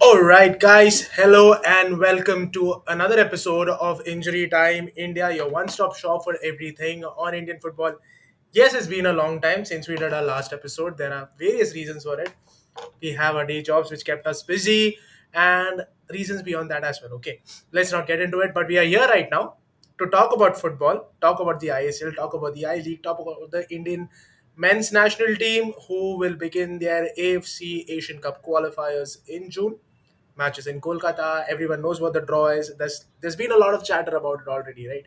All right, guys. Hello and welcome to another episode of Injury Time India, your one-stop shop for everything on Indian football. Yes, it's been a long time since we did our last episode. There are various reasons for it. We have our day jobs which kept us busy, and reasons beyond that as well. Okay, let's not get into it. But we are here right now to talk about football, talk about the ISL, talk about the I League, talk about the Indian men's national team who will begin their AFC Asian Cup qualifiers in June. Matches in Kolkata. Everyone knows what the draw is. There's been a lot of chatter about it already, right?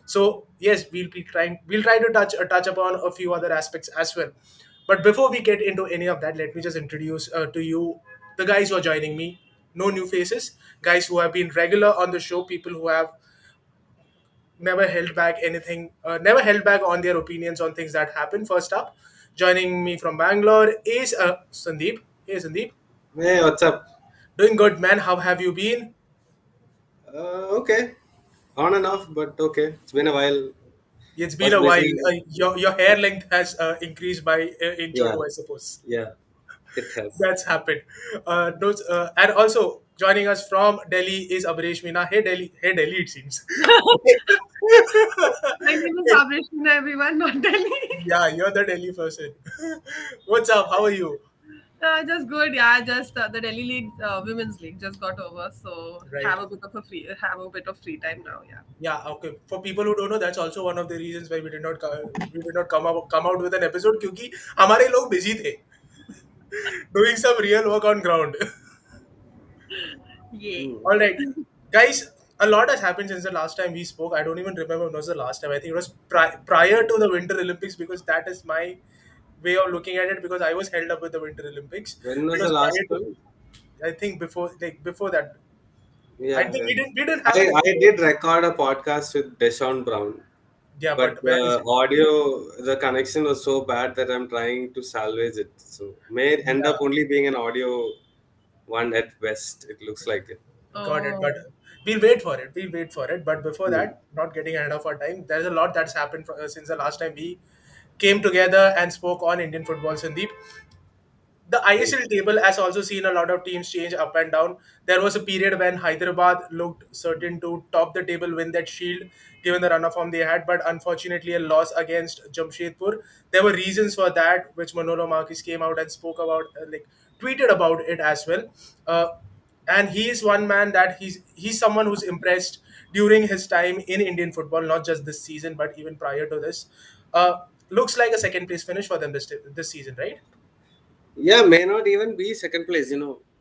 So yes, we'll try to touch upon a few other aspects as well. But before we get into any of that, let me just introduce to you the guys who are joining me. No new faces, guys who have been regular on the show, people who have never held back on their opinions on things that happen. First up, joining me from Bangalore is Sandeep. Hey Sandeep, Hey, what's up? doing good, man. How have you been? Okay, on and off, but okay. It's been a while. It's been Was a while. busy. Your hair length has increased by inch or Yeah, two, I suppose. yeah, it has. That's happened. And also joining us from Delhi is Abreshmina. Hey Delhi, it seems. My name is Abreshmina, everyone, not Delhi. Yeah, you're the Delhi person. What's up? How are you? Just good, yeah. Just the Delhi League, Women's League, just got over, so Right. have a bit of free time now. Yeah. Yeah. Okay. For people who don't know, that's also one of the reasons why we did not come out with an episode क्योंकि हमारे लोग busy थे doing some real work on ground. Yay. Hmm. All right, guys. A lot has happened since the last time we spoke. I don't even remember when was the last time. I think it was prior to the Winter Olympics because that is my way of looking at it because I was held up with the Winter Olympics. When It was the was last prior to, one? I think before that. I Yeah, think yeah. we didn't have an I episode. did record a podcast with Deshaun Brown, Yeah, but but where is the it? audio, the connection was so bad that I'm trying to salvage it. So may end up Yeah, only being an audio one at best. It looks like it. got it. Oh, But we'll wait for it. We'll wait for it. But before Hmm. that, not getting ahead of our time, there's a lot that's happened since the last time we came together and spoke on Indian football, Sandeep. The Hmm. ISL table has also seen a lot of teams change up and down. There was a period when Hyderabad looked certain to top the table, win that shield, given the run of form they had, but unfortunately a loss against Jamshedpur. There were reasons for that, which Manolo Marquis came out and spoke about, tweeted about it as well. Uh, and he is one man that he's someone who's impressed during his time in Indian football, not just this season, but even prior to this. Looks like a second place finish for them this season, right? Yeah, may not even be second place,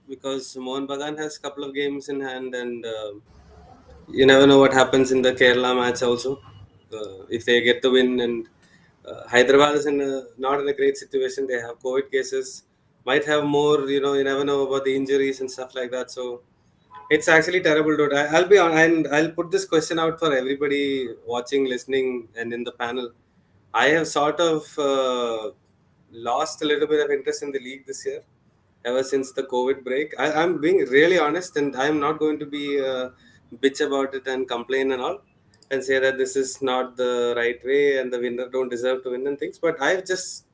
because Mohan Bagan has a couple of games in hand, and you never know what happens in the Kerala match also. If they get the win, and Hyderabad is not in a great situation. They have COVID cases, might have more. You never know about the injuries and stuff like that. So it's actually terrible, dude. I'll be on, and I'll put this question out for everybody watching, listening, and in the panel. I have sort of lost a little bit of interest in the league this year, ever since the COVID break. I'm being really honest, and I'm not going to be bitch about it and complain and all, and say that this is not the right way and the winner don't deserve to win and things. But I've just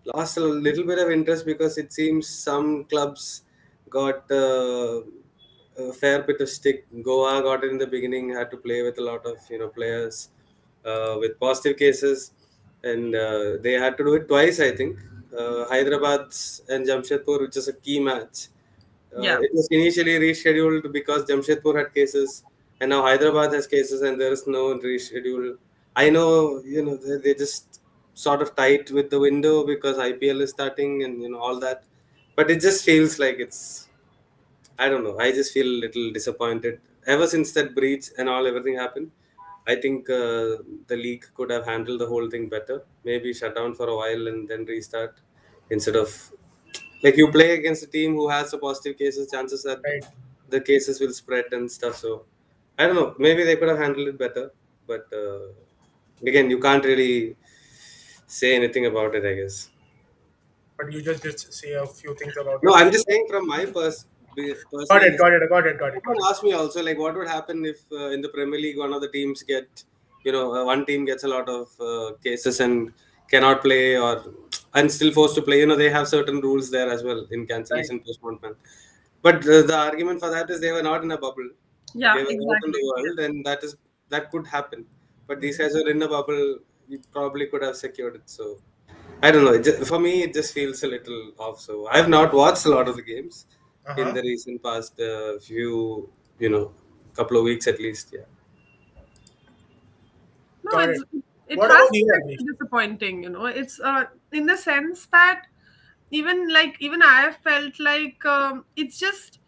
lost a little bit of interest because it seems some clubs got a fair bit of stick. Goa got it in the beginning, had to play with a lot of players with positive cases, and they had to do it twice, I think. Hyderabad and Jamshedpur, which is a key match. yeah. It was initially rescheduled because Jamshedpur had cases, and now Hyderabad has cases, and there is no reschedule. I know, they just sort of tight with the window because IPL is starting and all that, but it just feels like it's. I don't know. I just feel a little disappointed. Ever since that breach and everything happened, I think the league could have handled the whole thing better. Maybe shut down for a while and then restart instead of like you play against a team who has a positive cases, chances that Right. the cases will spread and stuff. So I don't know. Maybe they could have handled it better, but again, you can't really say anything about it, I guess. But you just say a few things about No, it. I'm just saying from my Got personal. it, got it, got it, got it, got Someone it. asked me also, like, what would happen if in the Premier League one of the teams one team gets a lot of cases and cannot play or and still forced to play. They have certain rules there as well in Right. cancellation postponement. But the argument for that is they were not in a bubble. If Yeah, they were out in exactly. the Yeah. world, then that could happen. But these Mhm. guys were in a bubble. You probably could have secured it. So I don't know. For me, it just feels a little off. So I have not watched a lot of the games in Uh-huh. the recent past few, couple of weeks at least. Yeah. No, Got it's it. it What has about you, been Agni? actually disappointing. It's in the sense that even I have felt like it's just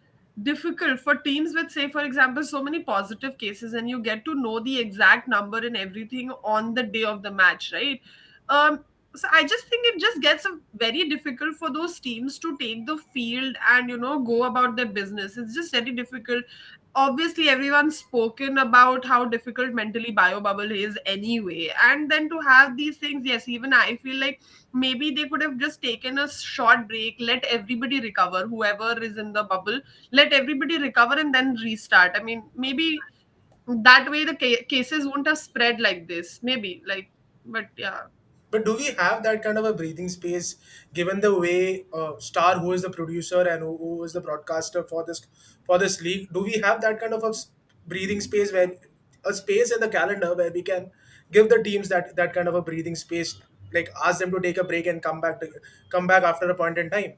difficult for teams with, say, for example, so many positive cases, and you get to know the exact number and everything on the day of the match, right? So I just think it just gets very difficult for those teams to take the field and go about their business. It's just very difficult. Obviously everyone's spoken about how difficult mentally bio bubble is anyway, and then to have these things, yes, even I feel like maybe they could have just taken a short break, let everybody recover, whoever is in the bubble, let everybody recover and then restart. I mean, maybe that way the cases won't have spread like this, maybe, like, but yeah. But do we have that kind of a breathing space, given the way Star, who is the producer and who is the broadcaster for this league, do we have that kind of breathing space, where a space in the calendar where we can give the teams that kind of a breathing space, like ask them to take a break and come back after a point in time?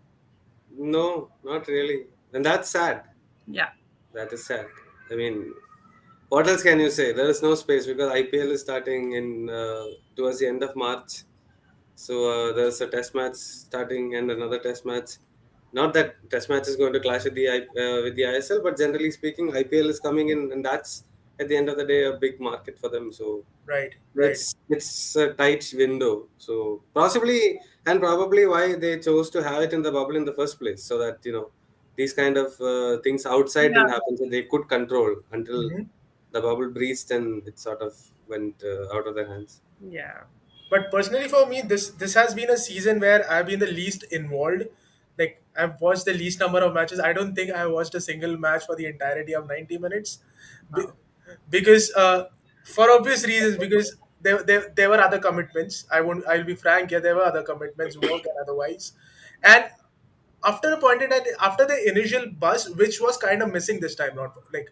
No, not really, and that's sad. Yeah. That is sad. I mean, what else can you say? There is no space because IPL is starting in towards the end of March. So there's a test match starting and another test match. Not that test match is going to clash with with the ISL, but generally speaking, IPL is coming in, and that's at the end of the day a big market for them. So Right, right. it's a tight window. So possibly and probably why they chose to have it in the bubble in the first place, so that these kind of things outside Yeah. didn't happen, so they could control until Mhm. the bubble breached and it sort of went out of their hands. Yeah. But personally, for me, this has been a season where I've been the least involved. Like, I've watched the least number of matches. I don't think I watched a single match for the entirety of 90 minutes, Be- Wow. because for obvious reasons. Because there were other commitments. I'll be frank here. There were other commitments, work and otherwise, and after a point in time, after the initial buzz, which was kind of missing this time, not like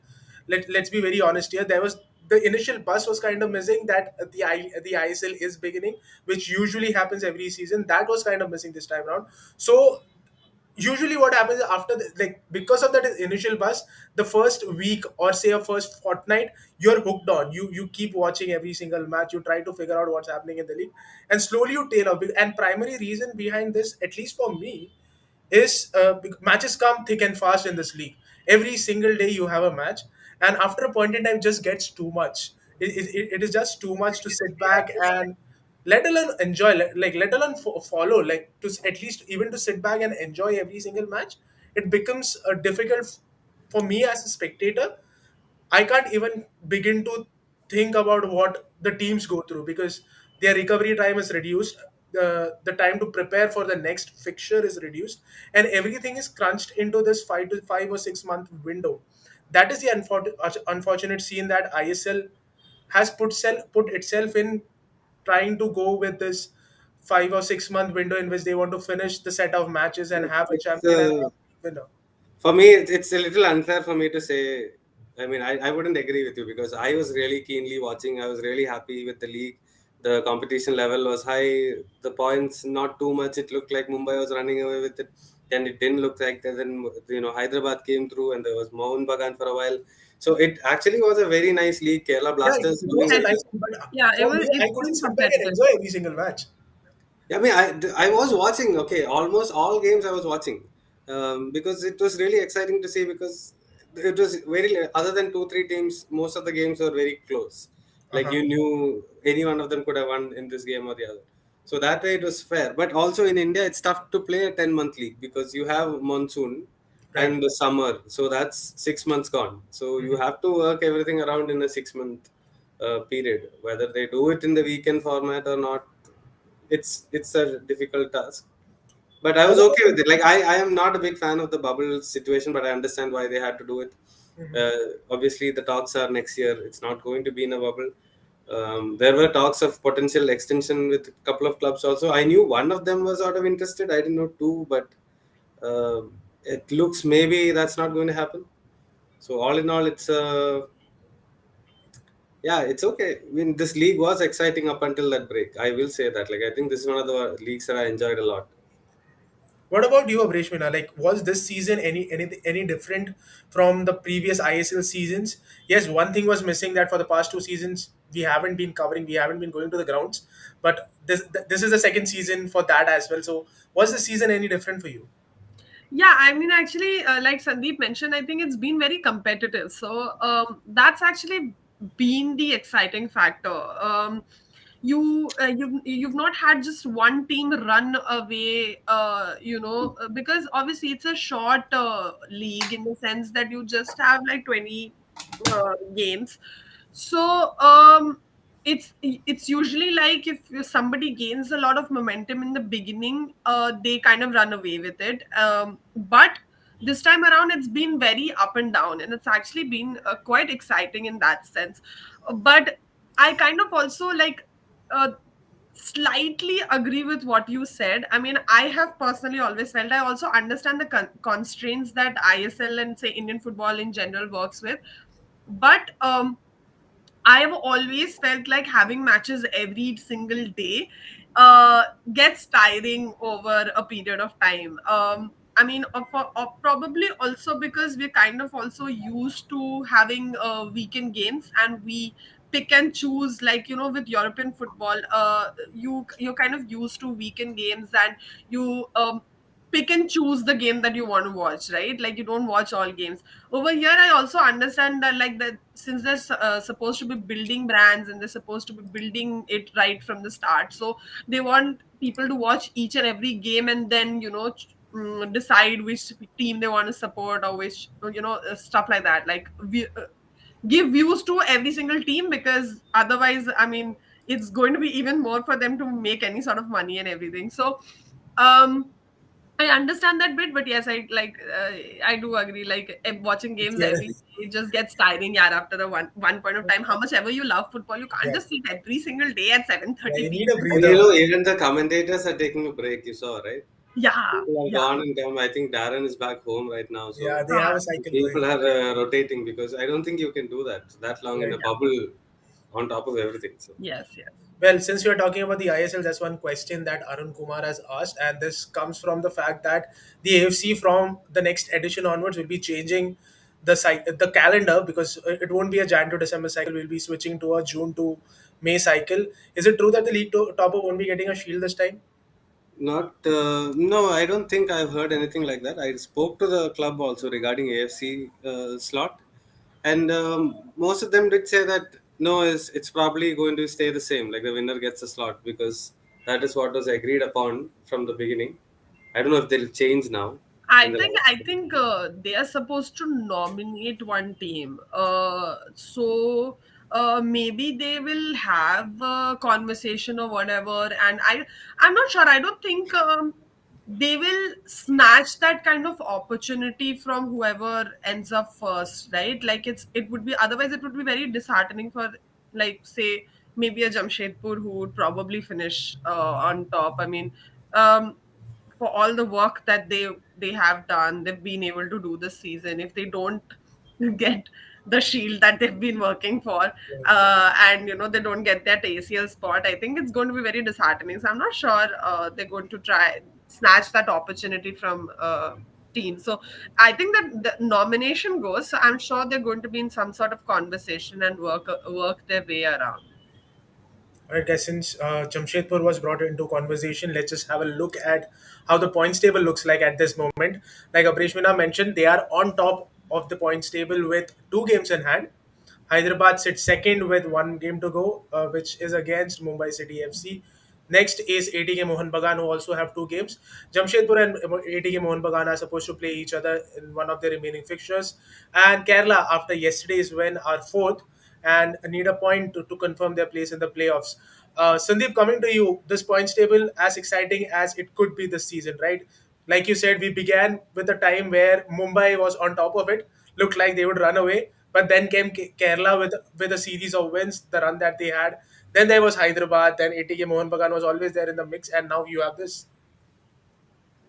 let's be very honest here, there was the initial buzz was kind of missing, that the ISL is beginning, which usually happens every season. That was kind of missing this time around. So usually what happens after like, because of that initial buzz, the first week or say a first fortnight, you're hooked on, you keep watching every single match, you try to figure out what's happening in the league, and slowly you tail off. And primary reason behind this, at least for me, is matches come thick and fast in this league. Every single day you have a match, and after a point in time, just gets too much. It is just too much to sit back and let alone enjoy, let alone follow, like to at least even to sit back and enjoy every single match. It becomes difficult for me as a spectator. I can't even begin to think about what the teams go through, because their recovery time is reduced. The time to prepare for the next fixture is reduced, and everything is crunched into this 5 or 6 month window. That is the unfortunate scene that ISL has put itself in, trying to go with this 5 or 6 month window in which they want to finish the set of matches and have a It's champion and have a winner. For me, it's a little unfair for me to say. I mean, I wouldn't agree with you because I was really keenly watching. I was really happy with the league. The competition level was high. The points, not too much. It looked like Mumbai was running away with it, and it didn't look like that. Then Hyderabad came through, and there was Mohan Bagan for a while. So it actually was a very nice league. Kerala Yeah, Blasters it was doing a a Yes. nice one, but Yeah, for me, I it's couldn't been sit back and competitive. enjoy every single match. yeah, I mean, I was watching. Okay, almost all games I was watching, because it was really exciting to see because it was other than two three teams, most of the games were very close. Like Uh-huh. you knew any one of them could have won in this game or the other. So that way it was fair. But also in India, it's tough to play a 10-month league because you have monsoon Right. and the summer. So that's 6 months gone. So you Mhm. have to work everything around in a 6 month period. Whether they do it in the weekend format or not, it's a difficult task, but I was okay with it. Like I am not a big fan of the bubble situation, but I understand why they had to do it. Obviously the talks are next year, it's not going to be in a bubble. There were talks of potential extension with a couple of clubs also. I knew one of them was sort of interested, I didn't know two, but it looks maybe that's not going to happen. So all in all, it's yeah, it's okay. I mean, this league was exciting up until that break. I will say that. Like, I think this is one of the leagues that I enjoyed a lot. What about you, Abreshmina? Like, was this season any different from the previous ISL seasons? Yes, one thing was missing, that for the past two seasons we haven't been covering, we haven't been going to the grounds, but this is the second season for that as well. So, was the season any different for you? Yeah, I mean, actually, like Sandeep mentioned, I think it's been very competitive. So that's actually been the exciting factor. You've not had just one team run away, because obviously it's a short league in the sense that you just have like 20 games. So it's usually like if somebody gains a lot of momentum in the beginning, they kind of run away with it. But this time around, it's been very up and down, and it's actually been quite exciting in that sense. But I kind of also like uh, slightly agree with what you said. I mean, I have personally always felt, I also understand the constraints that ISL and say Indian football in general works with. But I have always felt like having matches every single day uh, gets tiring over a period of time. I mean, probably also because we're kind of also used to having weekend games, and we pick and choose, like, with European football, you're kind of used to weekend games, and you pick and choose the game that you want to watch, right? Like, you don't watch all games. Over here, I also understand that, like, that since they're supposed to be building brands, and they're supposed to be building it right from the start, so they want people to watch each and every game, and then decide which team they want to support, or which, stuff like that, like give views to every single team, because otherwise, I mean, it's going to be even more for them to make any sort of money and everything. So um I understand that bit, but yes, I do agree. Like, watching games Yeah, every day, it just gets tiring. Yeah, after the one point of time, how much ever you love football, you can't yeah, just sit every single day at seven yeah. thirty You need a p.m. And breather. even the commentators are taking a break. You saw, right? Yeah, People are yeah, gone and come. I think Darren is back home right now, Yeah, so they have yeah, a cycle people going. are rotating because I don't think you can do that long in Right. a bubble on top of everything. So yes, yes. Well, since we are talking about the ISL, that's one question that Arun Kumar has asked, and this comes from the fact that the AFC from the next edition onwards will be changing the calendar, because it won't be a Jan to December cycle. We'll be switching to a June to May cycle. Is it true that the topper won't be getting a shield this time? not no, I don't think I've heard anything like that. I spoke to the club also regarding AFC slot, and most of them did say that no, it's probably going to stay the same. Like the winner gets a slot because that is what was agreed upon from the beginning. I don't know if they'll change now in I the think last. I think they are supposed to nominate one team. So maybe they will have a conversation or whatever. And I'm not sure. I don't think they will snatch that kind of opportunity from whoever ends up first, right? Like, it would be, otherwise it would be very disheartening for, like, say, maybe a Jamshedpur who would probably finish on top. I mean. For all the work that they have done, they've been able to do this season. If they don't get the shield that they've been working for, and they don't get that ACL spot, I think it's going to be very disheartening. So I'm not sure they're going to try snatch that opportunity from teams. So I think that the nomination goes. So I'm sure they're going to be in some sort of conversation and work their way around. Alright, guys, since Jamshedpur was brought into conversation, let's just have a look at how the points table looks like at this moment. Like Abreshmina mentioned, they are on top of the points table with two games in hand. Hyderabad sits second with one game to go, which is against Mumbai City FC. Next is ATK Mohan Bagan, who also have two games. Jamshedpur and ATK Mohan Bagan are supposed to play each other in one of the remaining fixtures. And Kerala, after yesterday's win, are fourth and need a point to confirm their place in the playoffs. Sandeep, coming to you, this points table as exciting as it could be this season, right? Like you said, we began with a time where Mumbai was on top of it, looked like they would run away, but then came Kerala with a series of wins, the run that they had. Then there was Hyderabad, then ATK Mohan Bagan was always there in the mix, and now you have this.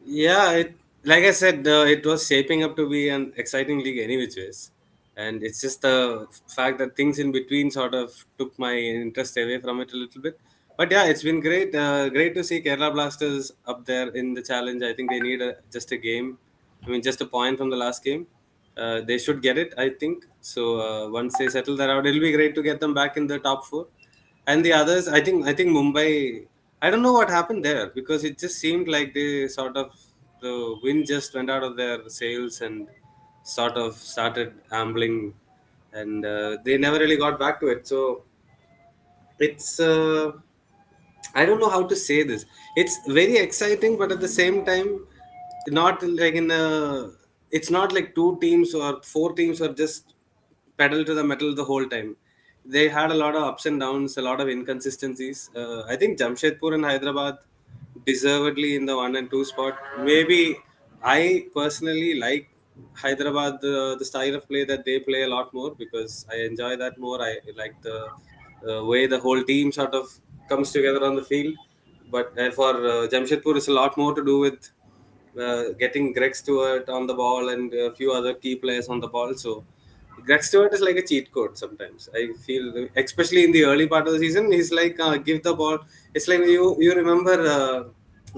Yeah, like I said, it was shaping up to be an exciting league any which ways, and it's just the fact that things in between sort of took my interest away from it a little bit. But yeah, it's been great. Great to see Kerala Blasters up there in the challenge. I think they need just a game. I mean, just a point from the last game. They should get it, I think. So once they settle that out, it'll be great to get them back in the top four. And the others, I think Mumbai. I don't know what happened there because it just seemed like they sort of the wind just went out of their sails and sort of started ambling, and they never really got back to it. So it's I don't know how to say this. It's very exciting, but at the same time, not like in a. It's not like two teams or four teams are just pedal to the metal the whole time. They had a lot of ups and downs, a lot of inconsistencies. I think Jamshedpur and Hyderabad deservedly in the one and two spot. Maybe I personally like Hyderabad, the style of play that they play a lot more because I enjoy that more. I like the way the whole team sort of comes together on the field. But for Jamshedpur, it's a lot more to do with getting Greg Stewart on the ball and a few other key players on the ball. So Greg Stewart is like a cheat code sometimes. I feel, especially in the early part of the season, he's like give the ball. It's like you remember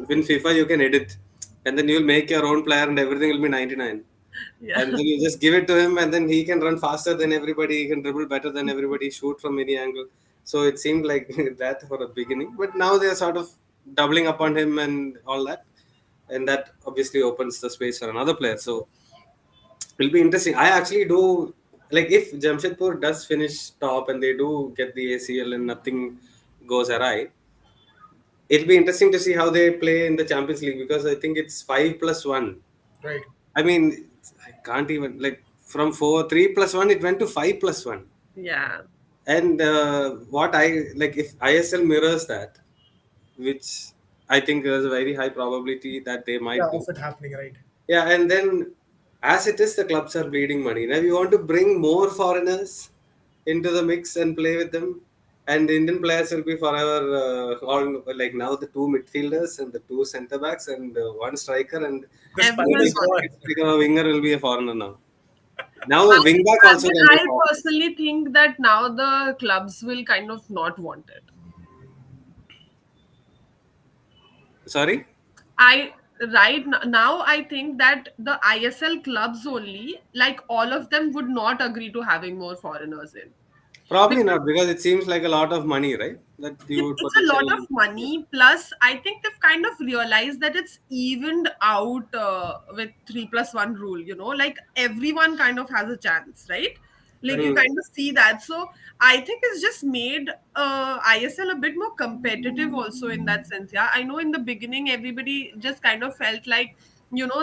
in FIFA you can edit, and then you'll make your own player and everything will be 99. Yeah. And then you just give it to him, and then he can run faster than everybody. He can dribble better than everybody, shoot from any angle. So it seemed like that for a beginning, but now they are sort of doubling up on him and all that, and that obviously opens the space for another player. So it'll be interesting. I actually do like if Jamshedpur does finish top and they do get the ACL and nothing goes awry. It'll be interesting to see how they play in the Champions League because I think it's 5+1. Right. I mean, I can't even like from 3+1 it went to 5+1. Yeah. And what I like if ISL mirrors that, which I think there's a very high probability that they Yeah, might of do. it happening, right? Yeah, and then as it is, the clubs are bleeding money. Now you want to bring more foreigners into the mix and play with them, and the Indian players will be forever all like now the two midfielders and the two centre backs and one striker, and The spine maybe Everyone is wants. gone. a winger will be a foreigner now. Now a wing back also But can be I foreign. personally think that now the clubs will kind of not want it. Sorry, I now I think that the ISL clubs only, like all of them, would not agree to having more foreigners in. probably Because not because it seems like a lot of money, right? That you would it's a lot of potentially. money. Plus, I think they've kind of realized that it's evened out with 3+1 rule. Like everyone kind of has a chance, right? Like you Hmm. kind of see that. So I think it's just made ISL a bit more competitive also in that sense. Yeah, I know in the beginning everybody just kind of felt like,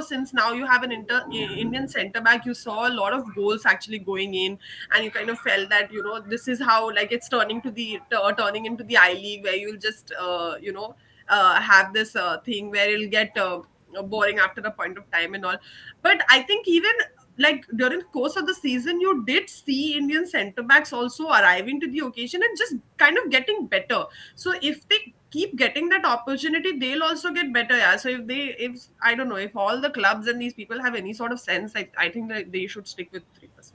since now you have an Indian center back, you saw a lot of goals actually going in, and you kind of felt that this is how, like, it's turning into the I League, where you'll just have this thing where it'll get boring after a point of time and all. But I think even like during the course of the season, you did see Indian centre backs also arriving to the occasion and just kind of getting better. So if they keep getting that opportunity, they'll also get better. Yeah. So if I don't know, if all the clubs and these people have any sort of sense, I think that they should stick with 3+1.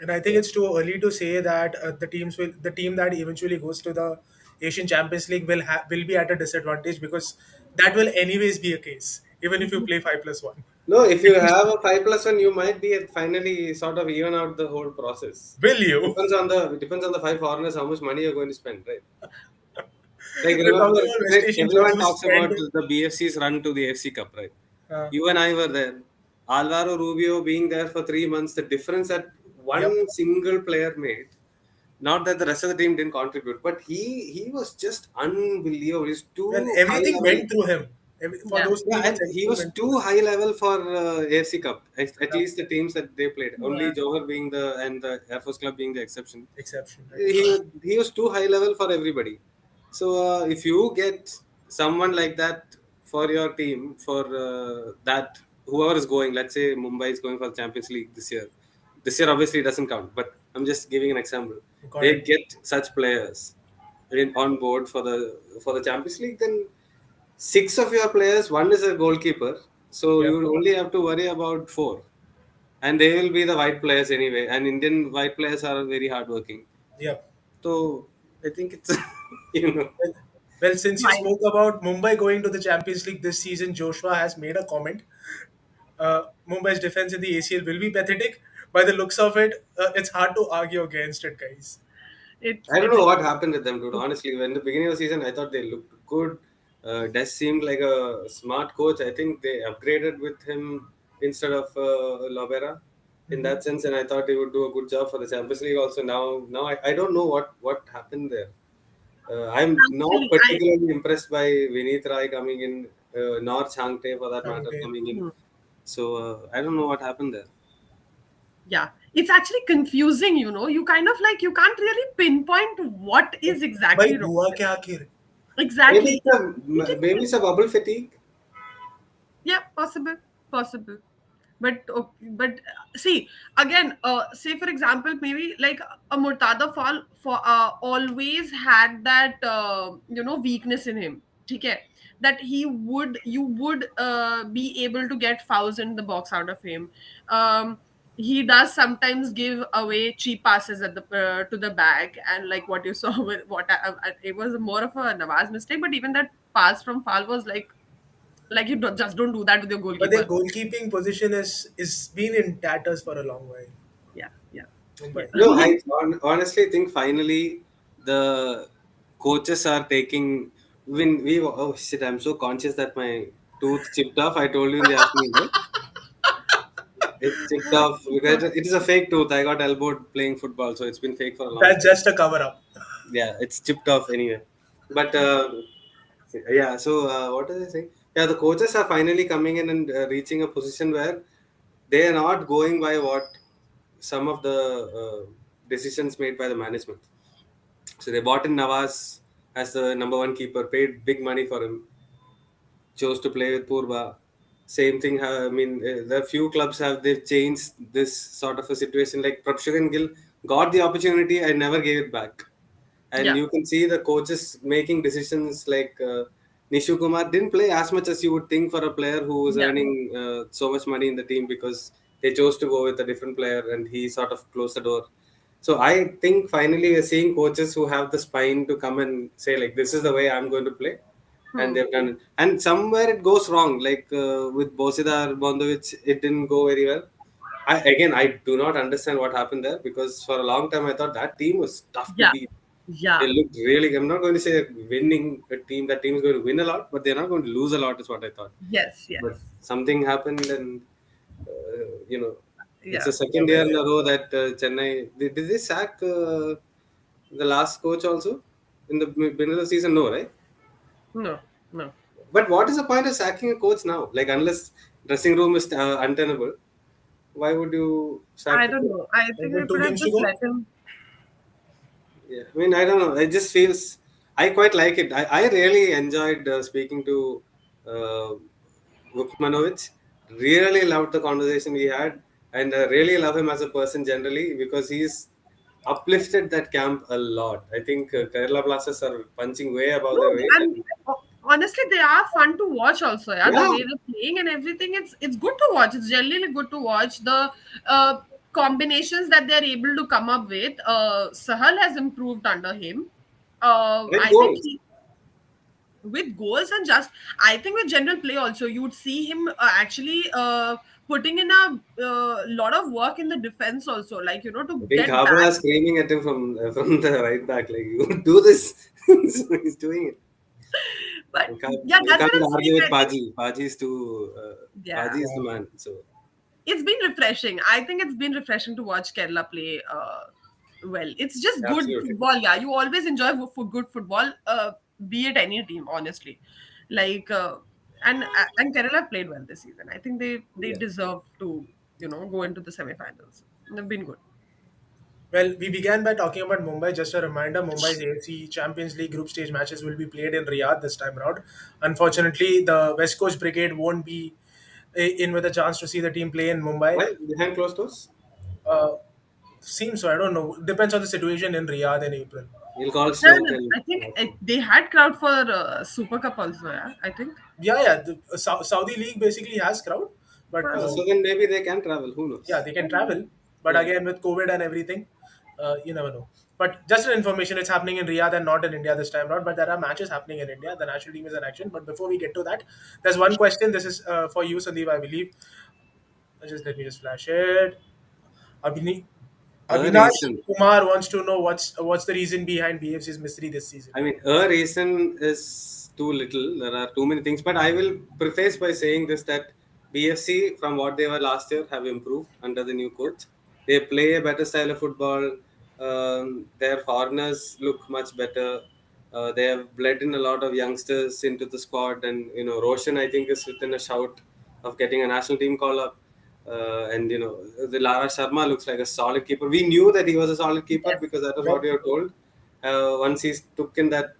And I think it's too early to say that the team that eventually goes to the Asian Champions League will be at a disadvantage, because that will anyways be a case even if you play 5+1. No, if you have a 5+1, you might be at finally sort of even out the whole process. Will you? It depends on the five foreigners how much money you're going to spend, right? Like We're remember, talking about West like Asian clubs everyone who talks about spend. the BFC's run to the FC Cup, right? Uh, You and I were there. Alvaro Rubio being there for 3 months, the difference that yep. one single player made. Not that the rest of the team didn't contribute, but he was just unbelievable. He's And too high everything level. went through him. For Yeah. those Yeah, 3 months, and he everything was went through too him. high level for AFC Cup. At Yep. least the teams that they played. Yeah. Only Johor being the Air Force Club being the exception. Exception, right? He was too high level for everybody. So if you get someone like that for your team, for that whoever is going, let's say Mumbai is going for the Champions League this year. This year obviously doesn't count, but I'm just giving an example. Got They it. get such players on board for the Champions League, then six of your players, one is a goalkeeper, So Yep. you only have to worry about four, and they will be the white players anyway. And Indian white players are very hardworking. Yep. So I think it's you know. Well, well, since you Why? spoke about Mumbai going to the Champions League this season, Joshua has made a comment. Mumbai's defense in the ACL will be pathetic. By the looks of it, it's hard to argue against it, guys. It's I don't it's know what happened with them, dude. Honestly, when the beginning of the season, I thought they looked good. Des seemed like a smart coach. I think they upgraded with him instead of Lobera in Hmm. that sense, and I thought he would do a good job for the Champions League. Also, now I don't know what happened there. I'm not actually I particularly impressed by Vineet Rai coming in, nor Changte for that matter Shante. coming in. hmm. So I don't know what happened there. Yeah, it's actually confusing, you know. You kind of like you can't really pinpoint what is भाई exactly wrong हुआ with क्या them. आखिर? Exactly. Maybe it's a bubble fatigue. Yeah, possible, possible. But see again. Say for example, maybe like a Murtada Fall for always had that weakness in him. Okay, that you would be able to get fouls in the box out of him. He does sometimes give away cheap passes at the to the back, and like what you saw with it was more of a Nawaz mistake. But even that pass from Fall was like you just don't do that with your But their goalkeeper. goalkeeping position is been in tatters for a long while. Yeah, yeah, Mumbai. yeah. No, I honestly think finally the coaches are taking. When we oh shit, I'm so conscious that my tooth chipped off. I told you in the afternoon, right? It chipped off because it is a fake tooth. I got elbowed playing football, so it's been fake for a long That's time. just a cover up. Yeah, it's chipped off anyway. But yeah, so what was I saying? Yeah, the coaches are finally coming in and reaching a position where they are not going by what some of the decisions made by the management. So they bought in Nawaz as the number one keeper, paid big money for him, chose to play with Purva. Same thing. I mean, the few clubs have they've changed this sort of a situation. Like Prabshagan Gill got the opportunity and never gave it back, and Yeah, you can see the coaches making decisions like Nishu Kumar didn't play as much as you would think for a player who was yeah. earning so much money in the team because they chose to go with a different player and he sort of closed the door. So I think finally we're seeing coaches who have the spine to come and say like this is the way I'm going to play, and Hmm. they've done it. And somewhere it goes wrong, like with Bosidar Bondovic, it didn't go very well. I do not understand what happened there because for a long time I thought that team was tough to Yeah, beat. They yeah. looked really. I'm not going to say winning a team. That team is going to win a lot, but they're not going to lose a lot. Is what I thought. Yes, But yes. something happened, and you know, it's Yeah. the Yeah, second year well, in a row that Chennai did they sack the last coach also in the middle of the season. No, right? No, no. But what is the point of sacking a coach now? Like unless dressing room is untenable, why would you sack I the don't coach? know. I think with they two could have games to just go. let him. Yeah, I mean, I don't know. It just feels. I quite like it. I really enjoyed speaking to uh, Vukmanovic. Really loved the conversation we had, and really love him as a person generally because he's uplifted that camp a lot. I think Kerala Blasters are punching way above No, their weight. and And honestly, they are fun to watch. Also, yeah, the yeah, way they're playing and everything, it's good to watch. It's genuinely good to watch the combinations that they're able to come up with. Sahal has improved under him. great I think goals. he with goals and just I think with general play also you would see him actually putting in a lot of work in the defense also, like I to think get Habra back. is screaming at him from the right back, like you do this. So he's doing it. But You can't yeah, you that's what can't I'm saying. argue with I think Paji. Paji is too. yeah, Paji is Yeah. the man. So it's been refreshing. I think it's been refreshing to watch Kerala play well. It's just good absolutely. football. Yeah, you always enjoy for good football, be it any team, honestly. Like and Kerala played well this season. I think they Yeah. deserve to go into the semifinals. They've been good. Well, we began by talking about Mumbai. Just a reminder, Mumbai's AFC Champions League group stage matches will be played in Riyadh this time around. Unfortunately, the West Coast Brigade won't be in with a chance to see the team play in Mumbai. Why behind closed doors? Uh, Seems so. I don't know. Depends on the situation in Riyadh in April. He'll call No, Stoke no, and I think they had crowd for Super Cup also. Yeah, I think. Yeah, yeah. The Saudi league basically has crowd, but Huh. so then maybe they can travel. Who yeah, knows? they can travel. But Yeah. again, with COVID and everything, you never know. But just an information, it's happening in Riyadh and not in India this time around. But there are matches happening in India. The national team is in action. But before we get to that, there's one question. This is for you, Sandeep, I believe. Just let me just flash it. Abhini, A Avinash reason. Kumar wants to know what's the reason behind BFC's mystery this season. I mean, a reason is too little. There are too many things. But I will preface by saying this that BFC, from what they were last year, have improved under the new coach. They play a better style of football. Their foreigners look much better. They have bled in a lot of youngsters into the squad. And, Roshan, I think, is within a shout of getting a national team call up. The Lara Sharma looks like a solid keeper. We knew that he was a solid keeper Yes. because that was what Yep. we were told. Once he took in that,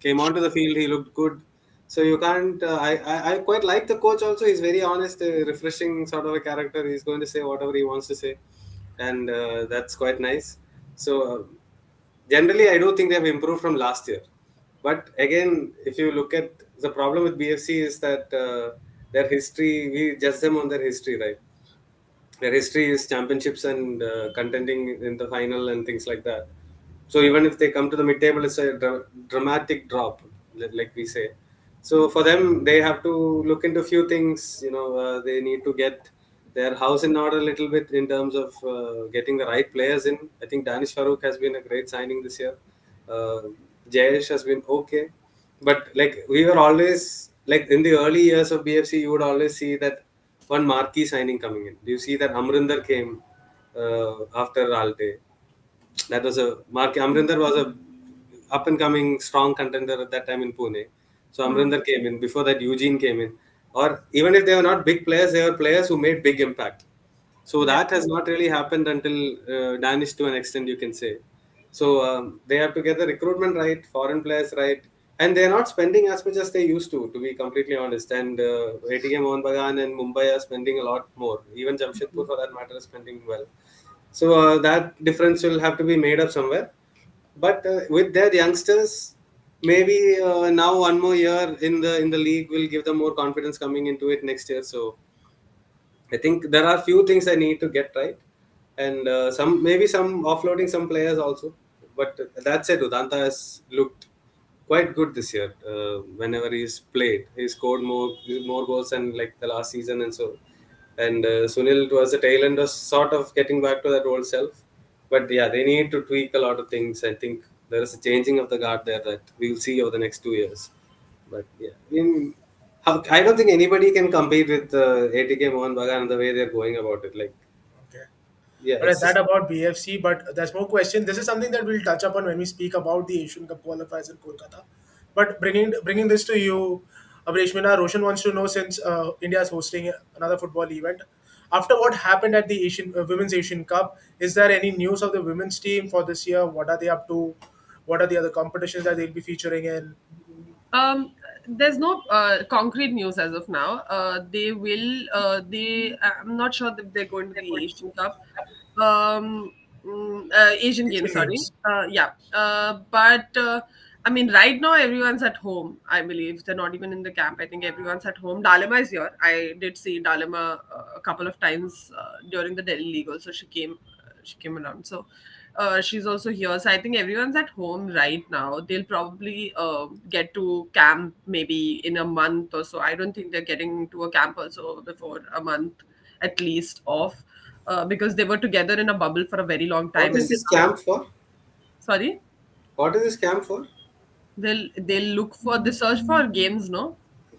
came onto the field, he looked good. So you can't. I quite like the coach also. He's very honest, refreshing sort of a character. He's going to say whatever he wants to say, and that's quite nice. So generally, I do think they have improved from last year. But again, if you look at the problem with BFC is that their history, we judge them on their history, right? Their history is championships and contending in the final and things like that. So even if they come to the mid-table, it's a dramatic drop, like we say. So for them, they have to look into a few things. They need to get their house in order a little bit in terms of getting the right players in. I think Danish Farouk has been a great signing this year. Uh, Jayesh has been okay, but like we were always like in the early years of BFC, you would always see that one marquee signing coming in. Do you see that Amrinder came after Alte? That was a Mark Amrinder was a up and coming strong contender at that time in Pune. So Hmm. Amrinder came in. Before that, Eugene came in. Or even if they were not big players, they were players who made big impact. So that has Definitely. not really happened until Danish to an extent, you can say. So they have to get the recruitment right, foreign players right, and they're not spending as much as they used to be completely honest. And ATK Mohun Bagan and Mumbai are spending a lot more. Even Jamshedpur, for that matter, is spending well. So that difference will have to be made up somewhere. But with their youngsters, maybe now one more year in the league will give them more confidence coming into it next year. So I think there are few things I need to get right, and some maybe some offloading some players also. But that said, Udanta has looked quite good this year. Whenever he's played, he scored more goals than like the last season, and so. And Sunil towards the tail end was sort of getting back to that old self. But yeah, they need to tweak a lot of things. I think there is a changing of the guard there that we'll see over the next 2 years. But yeah, I don't think anybody can compete with ATK Mohan Bagan the way they're going about it. Like, Okay. yeah, All right, it's that just about BFC, but there's more question. This is something that we'll touch upon when we speak about the Asian Cup qualifiers in Kolkata. But bringing this to you, Abreshmina, Roshan wants to know since India is hosting another football event. After what happened at the Asian Women's Asian Cup, is there any news of the women's team for this year? What are they up to? What are the other competitions that they'll be featuring in? Um, there's no concrete news as of now. They will. I'm not sure that they're going to the Asian Cup. Asian Games. Asian Sorry. Games. Yeah. But I mean, right now everyone's at home. I believe they're not even in the camp. I think everyone's at home. Dalima is here. I did see Dalima a couple of times during the Delhi League. Also, she came. She came around. So she's also here. So I think everyone's at home right now. They'll probably get to camp maybe in a month or so. I don't think they're getting to a camp also before a month at least off, because they were together in a bubble for a very long what time is and this they're now, camp for? sorry, What is this camp for? they'll look for, they search for games, no,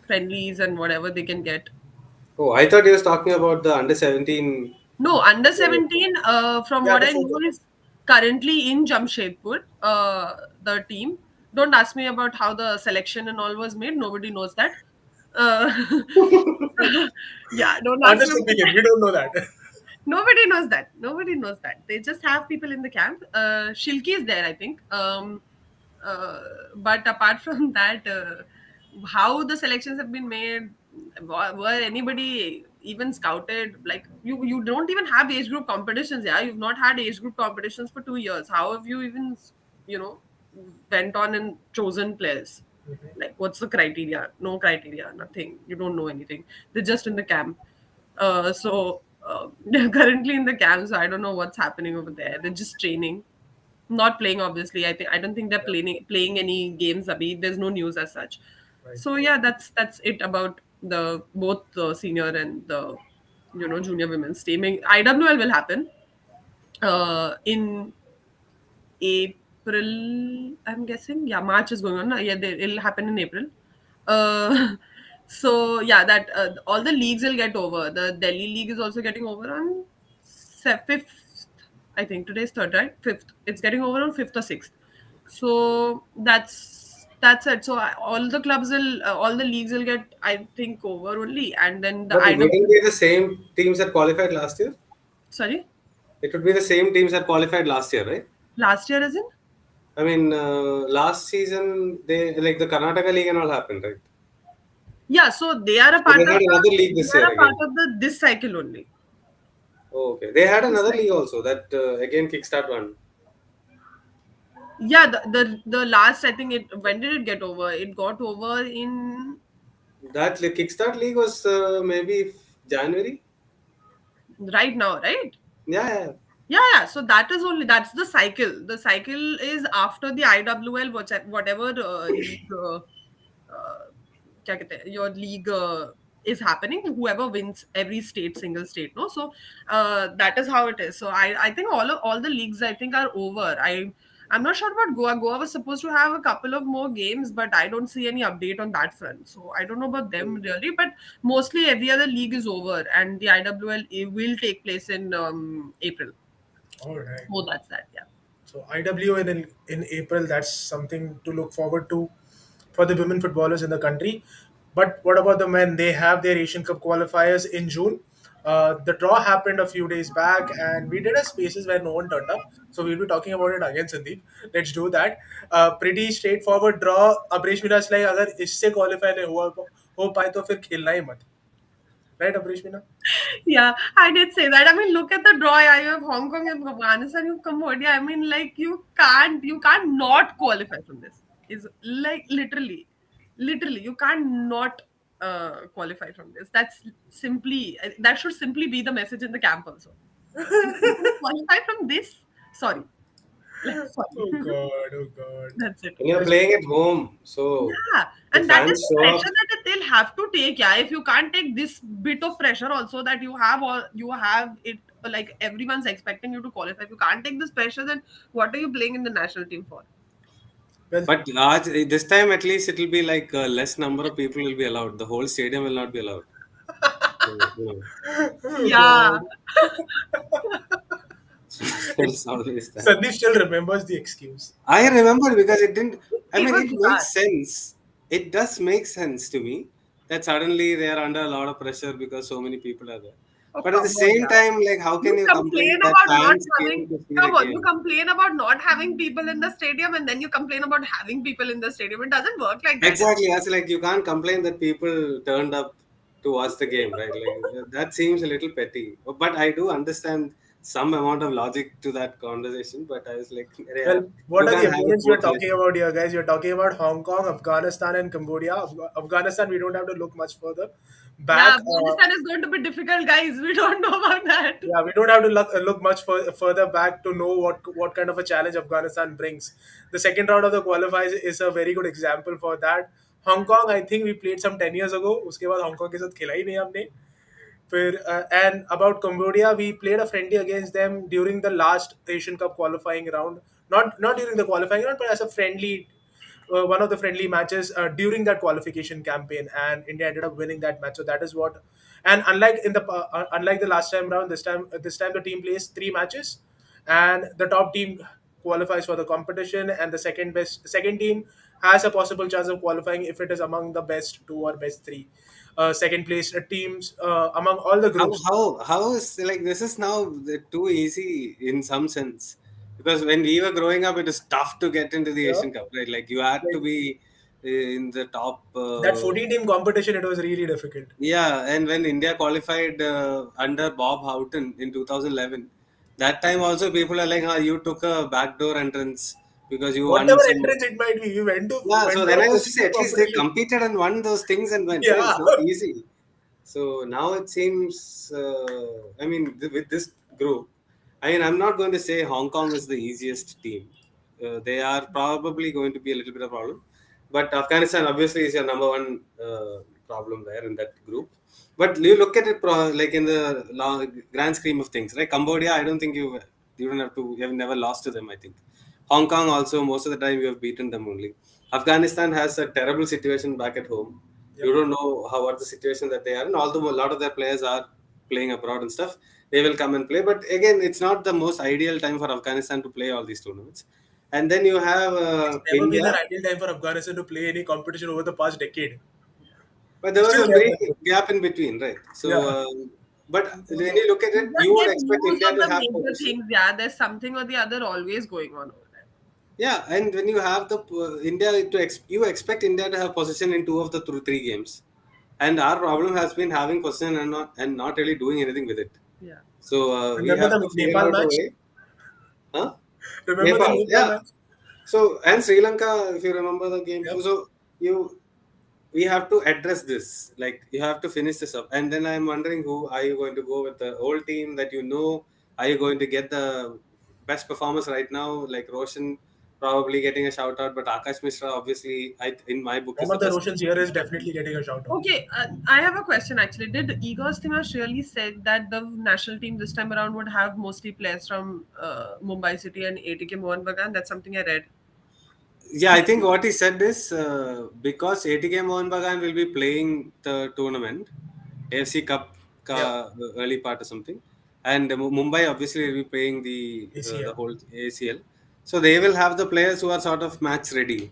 friendlies and whatever they can get. Oh, I thought he was talking about the under 17. No, under 17, from Yeah, what the I know, fourth. is currently in Jamshedpur, the team. Don't ask me about how the selection and all was made. Nobody knows that. Uh, yeah, don't ask me Honest about opinion, we that. don't know that. Nobody knows that. Nobody knows that. They just have people in the camp. Shilki is there, I think. Uh, but apart from that, how the selections have been made, were anybody even scouted? Like you don't even have age group competitions. Yeah, you've not had age group competitions for 2 years. How have you even? you know, went on and chosen players. Like, what's the criteria? No criteria, nothing. You don't know anything. They're just in the camp. They're currently in the camp, so I don't know what's happening over there. They're just training, not playing. Obviously, I don't think they're Yeah, playing any games. Abhi, there's no news as such. right. So yeah, that's it about the both the senior and the, you know, junior women's team. IWL will happen in April, I'm guessing. Yeah, March is going on. Yeah, it'll happen in April. Uh, so yeah, that all the leagues will get over. The Delhi league is also getting over on 5th. I think today's third, right? 5th. It's getting over on 5th or 6th. So that's it. So all the clubs will, all the leagues will get, I think, over only, and then the But it wouldn't IW. be the same teams that qualified last year. Sorry, It would be the same teams that qualified last year, right? last year is in. I mean, last season they like the Karnataka League and all happened, right? Yeah, so they are a So part they of had the another league they this are year a part again. of the this cycle only. Oh, okay. They had This another league cycle. also that again kickstart one. Yeah, the last, I think, it, when did it get over? It got over in That kickstart league was maybe January. right now, right? Yeah, yeah. Yeah, yeah. So that is only, that's the cycle. The cycle is after the IWL, whatever league, uh, क्या कहते हैं, your league is happening. Whoever wins every state, single state, no. So that is how it is. So I think all the leagues, I think, are over. I'm not sure about Goa. Goa was supposed to have a couple of more games, but I don't see any update on that front. So I don't know about them really. But mostly every other league is over, and the IWL will take place in April. All right. Oh, that's that. Yeah. So IWN in April, that's something to look forward to for the women footballers in the country. But what about the men? They have their Asian Cup qualifiers in June. The draw happened a few days back, and we did a spaces where no one turned up. So we'll be talking about it again, Sandeep. Let's do that. Pretty straightforward draw. Abreshmina like अगर इससे qualify नहीं हुआ हो पाए तो फिर खेलना ही मत. Right, Abreshmina? Yeah, I did say that. I mean, look at the draw. Yeah, you have Hong Kong, you have Afghanistan, you have Cambodia. I mean, like, you can't not qualify from this. Is like literally, you can't not qualify from this. That's simply, that should simply be the message in the camp also. If you don't qualify from this, sorry, like sorry, Oh God, oh God. that's it. And you're playing at home, so Yeah, the and that is fans the show up. pressure that they'll have to take. Yeah, if you can't take this bit of pressure, also that you have it, like everyone's expecting you to qualify. If you can't take this pressure, then what are you playing in the national team for? Well, But this time at least it will be like less number of people will be allowed. The whole stadium will not be allowed. So, oh Yeah, God. there's always that. Sandeep still remembers the excuse. I remember because it didn't. I it mean, was it bizarre. makes sense. It does make sense to me that suddenly they are under a lot of pressure because so many people are there. Oh, But at the come on, same yeah. time, like, how can You you complain complain that about not fans having. came to see the Come on, you game? complain about not having people in the stadium, and then you complain about having people in the stadium. It doesn't work like that. Exactly. That's like you can't complain that people turned up to watch the game, right? Like that seems a little petty. But I do understand some amount of logic to that conversation. But I was like, yeah, Well, what you are the can't have it opponents we are both ways. talking about here, guys? You're talking about Hong Kong, Afghanistan, and Cambodia. Afghanistan, we don't have to look much further Yeah, back. Afghanistan is going to be difficult, guys. We don't know about that. Yeah, we don't have to look much further back to know what kind of a challenge Afghanistan brings. The second round of the qualifiers is a very good example for that. Hong Kong, I think we played some 10 years ago. उसके बाद Hong Kong के साथ खेला ही नहीं हमने. And about Cambodia, we played a friendly against them during the last Asian Cup qualifying round. Not during the qualifying round, but as a friendly, one of the friendly matches during that qualification campaign, and India ended up winning that match. So that is what. And unlike the last time round, this time the team plays three matches, and the top team qualifies for the competition, and the second team has a possible chance of qualifying if it is among the best two or best three second place teams among all the How groups. how is like this is now too easy in some sense because when we were growing up, it was tough to get into the Yeah. Asian Cup, right? Like you had to Like be in the top. that 14 team competition, it was really difficult. Yeah, and when India qualified under Bob Houghton in 2011, that time also people are like, "Ah, you took a backdoor entrance because you won Whatever some. entrance it might be, we Yeah, went so for then a I used to say professional at least they competition. competed and won those things and went. Yeah. It's not easy. So now it seems, I mean, with this group, I mean, I'm not going to say Hong Kong is the easiest team. They are probably going to be a little bit of a problem. But Afghanistan obviously is your number one problem there in that group. But you look at it like in the grand scheme of things, right? Cambodia, I don't think you don't have to, you have never lost to them, I think. Hong Kong also, most of the time you have beaten them only. Afghanistan has a terrible situation back at home. You Yep. don't know how what the situation that they are in. Although a lot of their players are playing abroad and stuff, they will come and play. But again, it's not the most ideal time for Afghanistan to play all these tournaments. And then you have It's never been an India, ideal time for Afghanistan to play any competition over the past decade. but there was Still, a they are big not good. gap in between, right? So, Yeah. but when you look at You it, just you would get expect news India of to the have major possession. things. Yeah, there's something or the other always going on over there. Yeah, and when you have the India to you expect India to have possession in two of the three games, and our problem has been having possession and not really doing anything with it. Yeah. So we Remember have to the figure Nepal out a match? way. Huh? Remember the Nepal, Nepal yeah. match? So and Sri Lanka, if you remember the game, Yep. so you we have to address this. Like you have to finish this up, and then I'm wondering who are you going to go with the old team that you know? Are you going to get the best performers right now, like Roshan? Probably getting a shout out, but Akash Mishra, obviously, in my book, is One the of the best. Roshan's here is definitely getting a shout out. Okay, I have a question actually. Did Igor Stimash really said that the national team this time around would have mostly players from Mumbai City and ATK Mohan Bagan? That's something I read. Yeah, I think what he said is because ATK Mohan Bagan will be playing the tournament, AFC Cup Yep. early part or something, and Mumbai obviously will be playing the ACL. whole ACL. So they will have the players who are sort of match ready.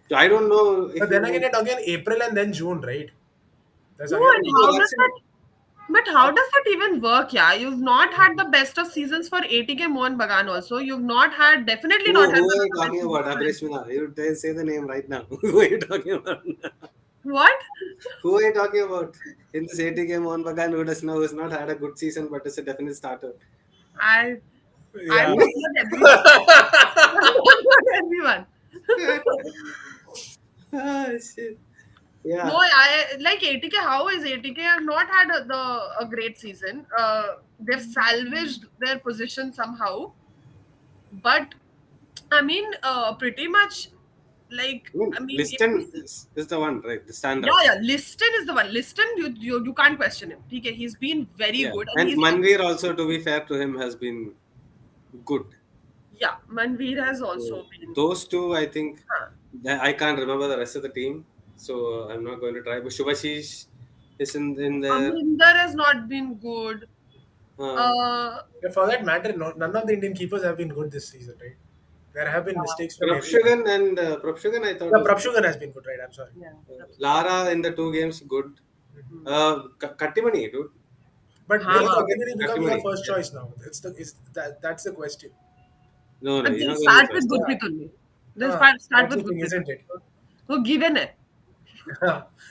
So I don't know if But you then again, would. it again April and then June, right? There's No, again and No, how a does that's that? But how does that even work? Yeah, you've not had the best of seasons for ATK Mohan Bagan. Also, you've not had definitely not had who one are of you the best talking seasons about? for him. Abreshmina. You say the name right now. Who are you talking about? What? Who are you talking about? In this ATK Mohan Bagan who does now who's not had a good season but is a definite starter. I I'm yeah. talking about everyone. I'm talking about everyone. Ah, shit. No, Yeah. I like ATK. How is ATK have not had a great season? They've salvaged their position somehow, but I mean, pretty much like I mean, I mean, if you Liston see, is the one, right? The yeah, standout. yeah, Liston is the one. Liston, you can't question him. Okay, he's been very Yeah. good, and And he's Manveer also, to be fair to him, has been good. yeah. Manveer has So also been. those two, I think, Huh. I can't remember the rest of the team. So I'm not going to try. But Shubhashish is in there. Amrinder has not been good. Uh, Uh, Yeah, for that matter, none of the Indian keepers have been good this season, right? There have been mistakes from everyone. Prabshugan, I thought Yeah, was good. Prabshugan has been good, right? I'm sorry. yeah, Lara in the two games, good. hmm. Kattimani, dude. But Huh, will Don't huh. forget Kattinari become your Kattimani. first Yeah. choice now? That's the question. No, no, And he's they'll not going to be start with first. Yeah. Gurpreet only. They'll Ah, start that's with the thing, Gurpreet isn't it? only. So given it.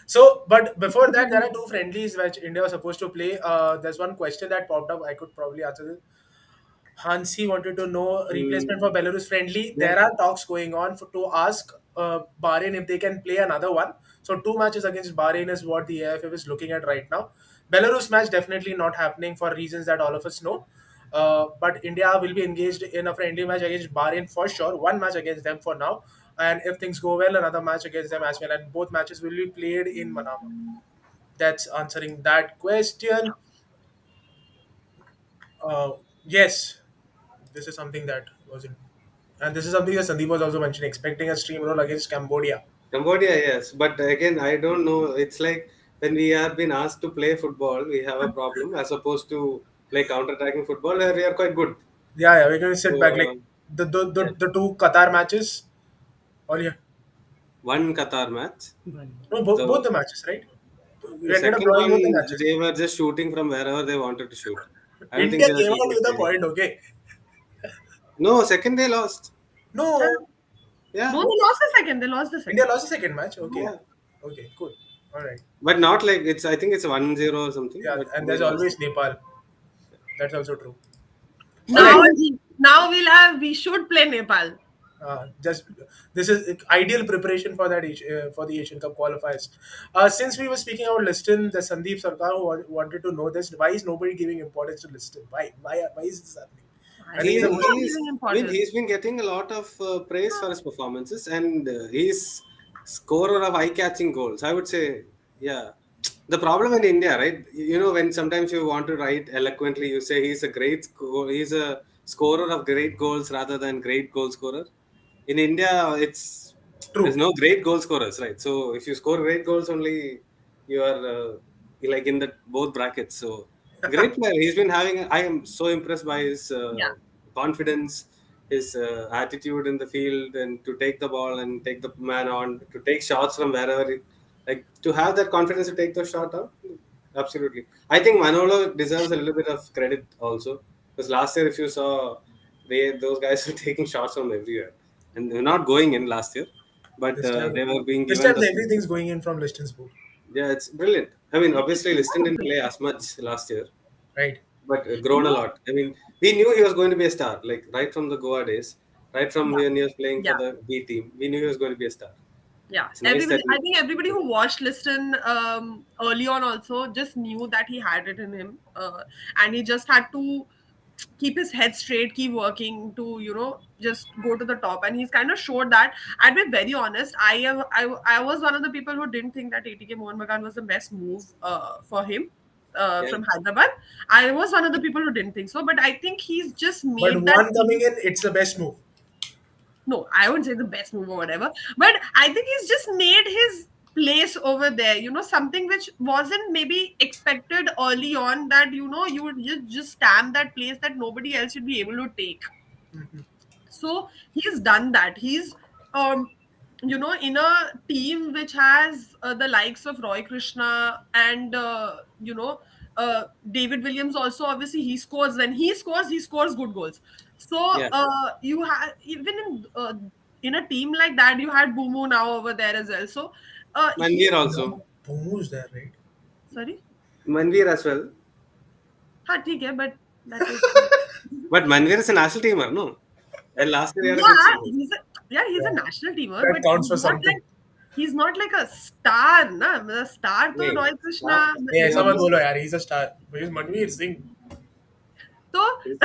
So, but before that, there are two friendlies which India was supposed to play. There's one question that popped up. I could probably answer this. Hansi wanted to know replacement for Mm, Belarus friendly. yeah. There are talks going on to ask Bahrain if they can play another one. So two matches against Bahrain is what the AFF is looking at right now. Belarus match definitely not happening for reasons that all of us know. But India will be engaged in a friendly match against Bahrain for sure. One match against them for now, and if things go well, another match against them as well. And both matches will be played in Manama. That's answering that question. Uh, yes, this is something that wasn't, and this is something that Sandeep was also mentioning, expecting a stream roll against Cambodia. Cambodia, yes. But again, I don't know. It's like when we have been asked to play football, we have a problem as opposed to play counter-attacking football where we are quite good. Yeah, yeah, we're going to sit back So, like yes. the two Qatar matches. Or yeah, One Qatar match. no, both The, the matches, right? the We ended up second drawing one, both the matches. they were just shooting from wherever they wanted to shoot. I don't think India they were came out really with a playing. point. Okay, No, second they lost. no, No, Yeah. they lost the second. They lost the India second. lost the second match. Okay, Yeah. okay, cool, all right. But not like it's, I think it's 1-0 or something, Yeah, but and they there's lost. always Nepal. That's also true. All Now, right. now we should play Nepal. Just this is ideal preparation for that for the Asian Cup qualifiers. Since we were speaking about Liston, the Sandeep Sarkar who wanted to know this. Why is nobody giving importance to Liston? Why is this happening? Why And is he's a he not He's, giving I mean, importance? he's been getting a lot of praise for his performances, and he's scorer of eye-catching goals. I would say, yeah. The problem in India, right? You know, when sometimes you want to write eloquently, you say he's a scorer of great goals rather than great goal scorer. In India, it's there's true. no great goal scorers, right? So if you score great goals, only you are like in the both brackets. So great player. He's been having. I am so impressed by his Yeah, confidence, his attitude in the field, and to take the ball and take the man on, to take shots from wherever. Like to have that confidence to take the shot out. Absolutely, I think Manolo deserves a little bit of credit also because last year, if you saw, those guys were taking shots from everywhere and they're not going in last year, but This time, they were being this given time the. everything's going in from Liston's boot, Yeah, it's brilliant. I mean, obviously, Liston didn't play as much last year, right? but you grown a know, lot. I mean, we knew he was going to be a star, like right from the Goa days, right from yeah, when he was playing for yeah. the B team. We knew he was going to be a star. Yeah, It's nice everybody. that I think everybody who watched Liston early on also just knew that he had it in him, and he just had to keep his head straight, keep working to just go to the top. And he's kind of showed that. I'd be very honest. I was one of the people who didn't think that ATK Mohan Bagan was the best move for him yeah, from Hyderabad. I was one of the people who didn't think so, but I think he's just But made that one coming team. in, it's the best move. No, I wouldn't say the best move or whatever, but I think he's just made his place over there. Something which wasn't maybe expected early on, that you would just stamp that place that nobody else should be able to take. So he's done that. He's um in a team which has the likes of Roy Krishna and David Williams also. Obviously he scores. When he scores good goals. So yeah. you had, even in a team like that, you had Bumu now over there as well. So he Manveer also, No, Bomo's there, right? sorry. Manveer as well. Ha, theek hai, but that is But Manveer is a national teamer, no? And last year he had a good yeah, season. he's a Yeah, national teamer, that but counts for something. he's not like a star, na. The star to Hey, Roy last Krishna, नहीं ऐसा मत Bumu. बोलो यार, he's a star. Because Manveer Singh, So is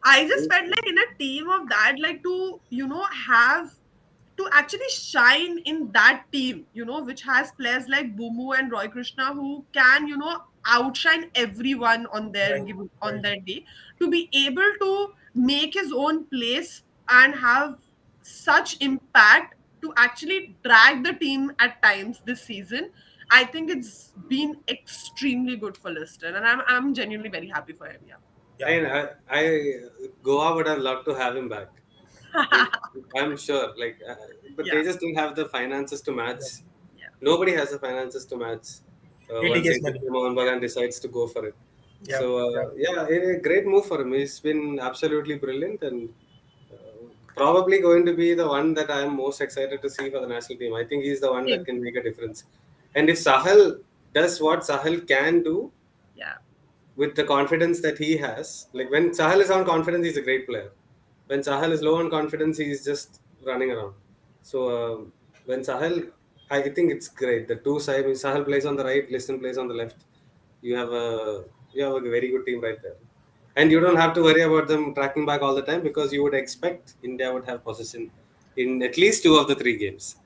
I just felt like in a team of that, like to have to actually shine in that team, which has players like Bumu and Roy Krishna who can, outshine everyone on their right, given on right. their day, to be able to make his own place and have such impact to actually drag the team at times this season. I think it's been extremely good for Lister, and I'm genuinely very happy for him. Yeah. Yeah, Goa would have loved to have him back. He, I'm sure, but Yeah. they just don't have the finances to match. yeah. Yeah. Nobody has the finances to match once ATK's ATK money. Mohan Yeah, Bagan decides to go for it. yeah, So yeah. yeah, a great move for him. He's been absolutely brilliant and probably going to be the one that I am most excited to see for the national team. I think he's the one that Same. can make a difference. And if Sahal does what Sahal can do Yeah. with the confidence that he has, like when Sahal is on confidence, he's a great player. When Sahal is low on confidence, he's just running around. So when Sahel, I think it's great. The two sides, Sahel plays on the right, Liston plays on the left. You have a you have a very good team right there, and you don't have to worry about them tracking back all the time because you would expect India would have possession in at least two of the three games.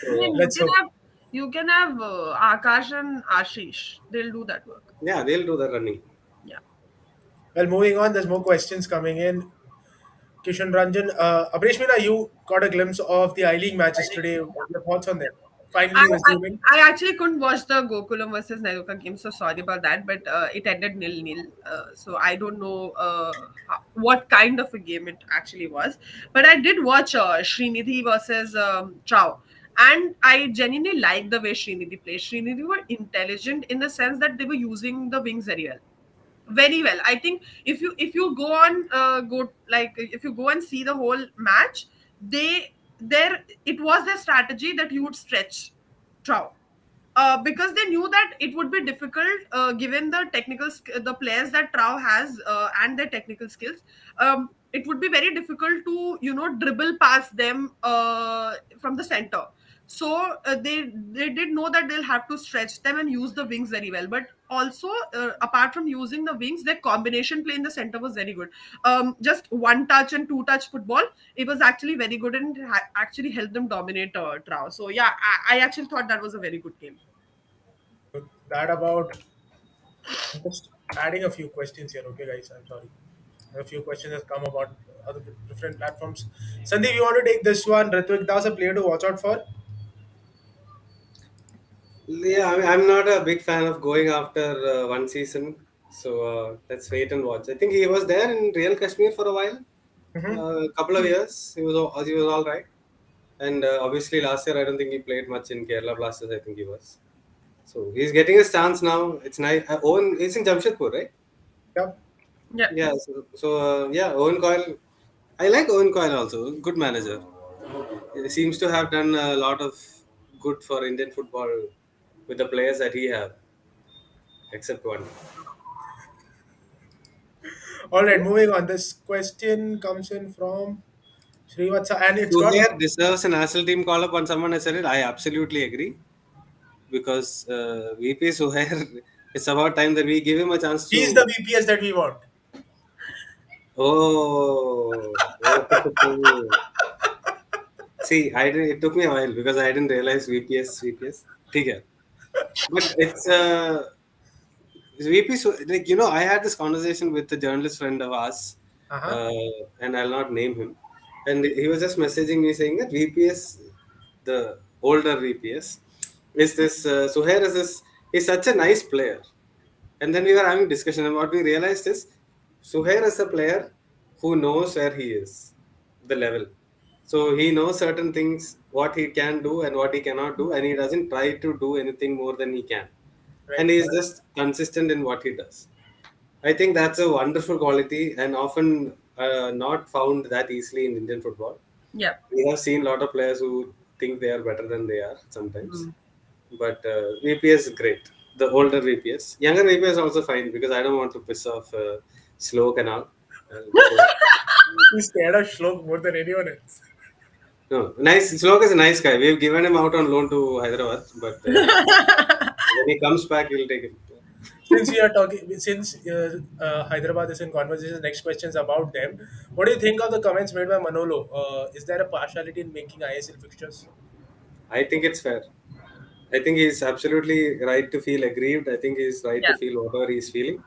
So I mean, Let's hope. you can have Akash and Ashish. They'll do that work. yeah, they'll do the running. Yeah. Well, moving on, there's more questions coming in. Kishan Ranjan, Abreshmina, you got a glimpse of the I League matches today. What are your thoughts on them? I, Finally I resuming. I actually couldn't watch the Gokulam versus Naruka game, so sorry about that. But it ended 0-0. So I don't know what kind of a game it actually was. But I did watch Srinidhi versus Chow. And I genuinely liked the way Srinidhi played. Srinidhi were intelligent in the sense that they were using the wings very well. Very well. I think if you go on go like if you go and see the whole match, they there it was their strategy that you would stretch Trout, because they knew that it would be difficult, given the players that Trout has, and their technical skills. it would be very difficult to dribble past them from the center. So they did know that they'll have to stretch them and use the wings very well. But also, apart from using the wings, their combination play in the center was very good. Just one touch and two touch football, it was actually very good, and actually helped them dominate Trao. So yeah, I actually thought that was a very good game. That about. I'm just adding a few questions here, okay, guys? I'm sorry. A few questions have come about other different platforms. Sandeep, you want to take this one? Ritvik Das a player to watch out for? Yeah, I mean, I'm not a big fan of going after one season, so let's wait and watch. I think he was there in Real Kashmir for a while, Mm-hmm. a couple of years. He was all right, and obviously last year I don't think he played much in Kerala Blasters. I think he was. So he's getting his chance now. It's nice. Owen is in Jamshedpur, right? Yep. Yeah. Yeah. So yeah, Owen Coyle. I like Owen Coyle also. Good manager. He seems to have done a lot of good for Indian football with the players that he have, except one. All right, moving on. This question comes in from Srivatsa, and it's got. Suhair deserves a national team call up on someone has said it. I absolutely agree because VP Suhair, it's about time that we give him a chance He's the to. VPS that we want. Oh, oh. See, I didn't, it took me a while because I didn't realize VPS. Okay. But it's VP, so like I had this conversation with a journalist friend of ours, Uh huh. and I'll not name him, and he was just messaging me saying that VPS, the older VPS, is this Suhair is this he's such a nice player, and then we were having discussion, and what we realized is Suhair is a player who knows where he is, the level. So he knows certain things, what he can do and what he cannot do, and he doesn't try to do anything more than he can. And Right. he is just consistent in what he does. I think that's a wonderful quality and often not found that easily in Indian football. Yeah. We have seen a lot of players who think they are better than they are sometimes. Mm. But VPS is great. The older VPS. Younger VPS also fine because I don't want to piss off Sloke and all. So He's scared of Shlok more than anyone else. no, nice. Sloke is a nice guy. We've given him out on loan to Hyderabad, but when he comes back, we'll take him. Since we are talking, since Hyderabad is in conversation, next question is about them. What do you think of the comments made by Manolo? Is there a partiality in making ISL fixtures? I think it's fair. I think he's absolutely right to feel aggrieved. I think he's right to Yeah. feel whatever he's feeling.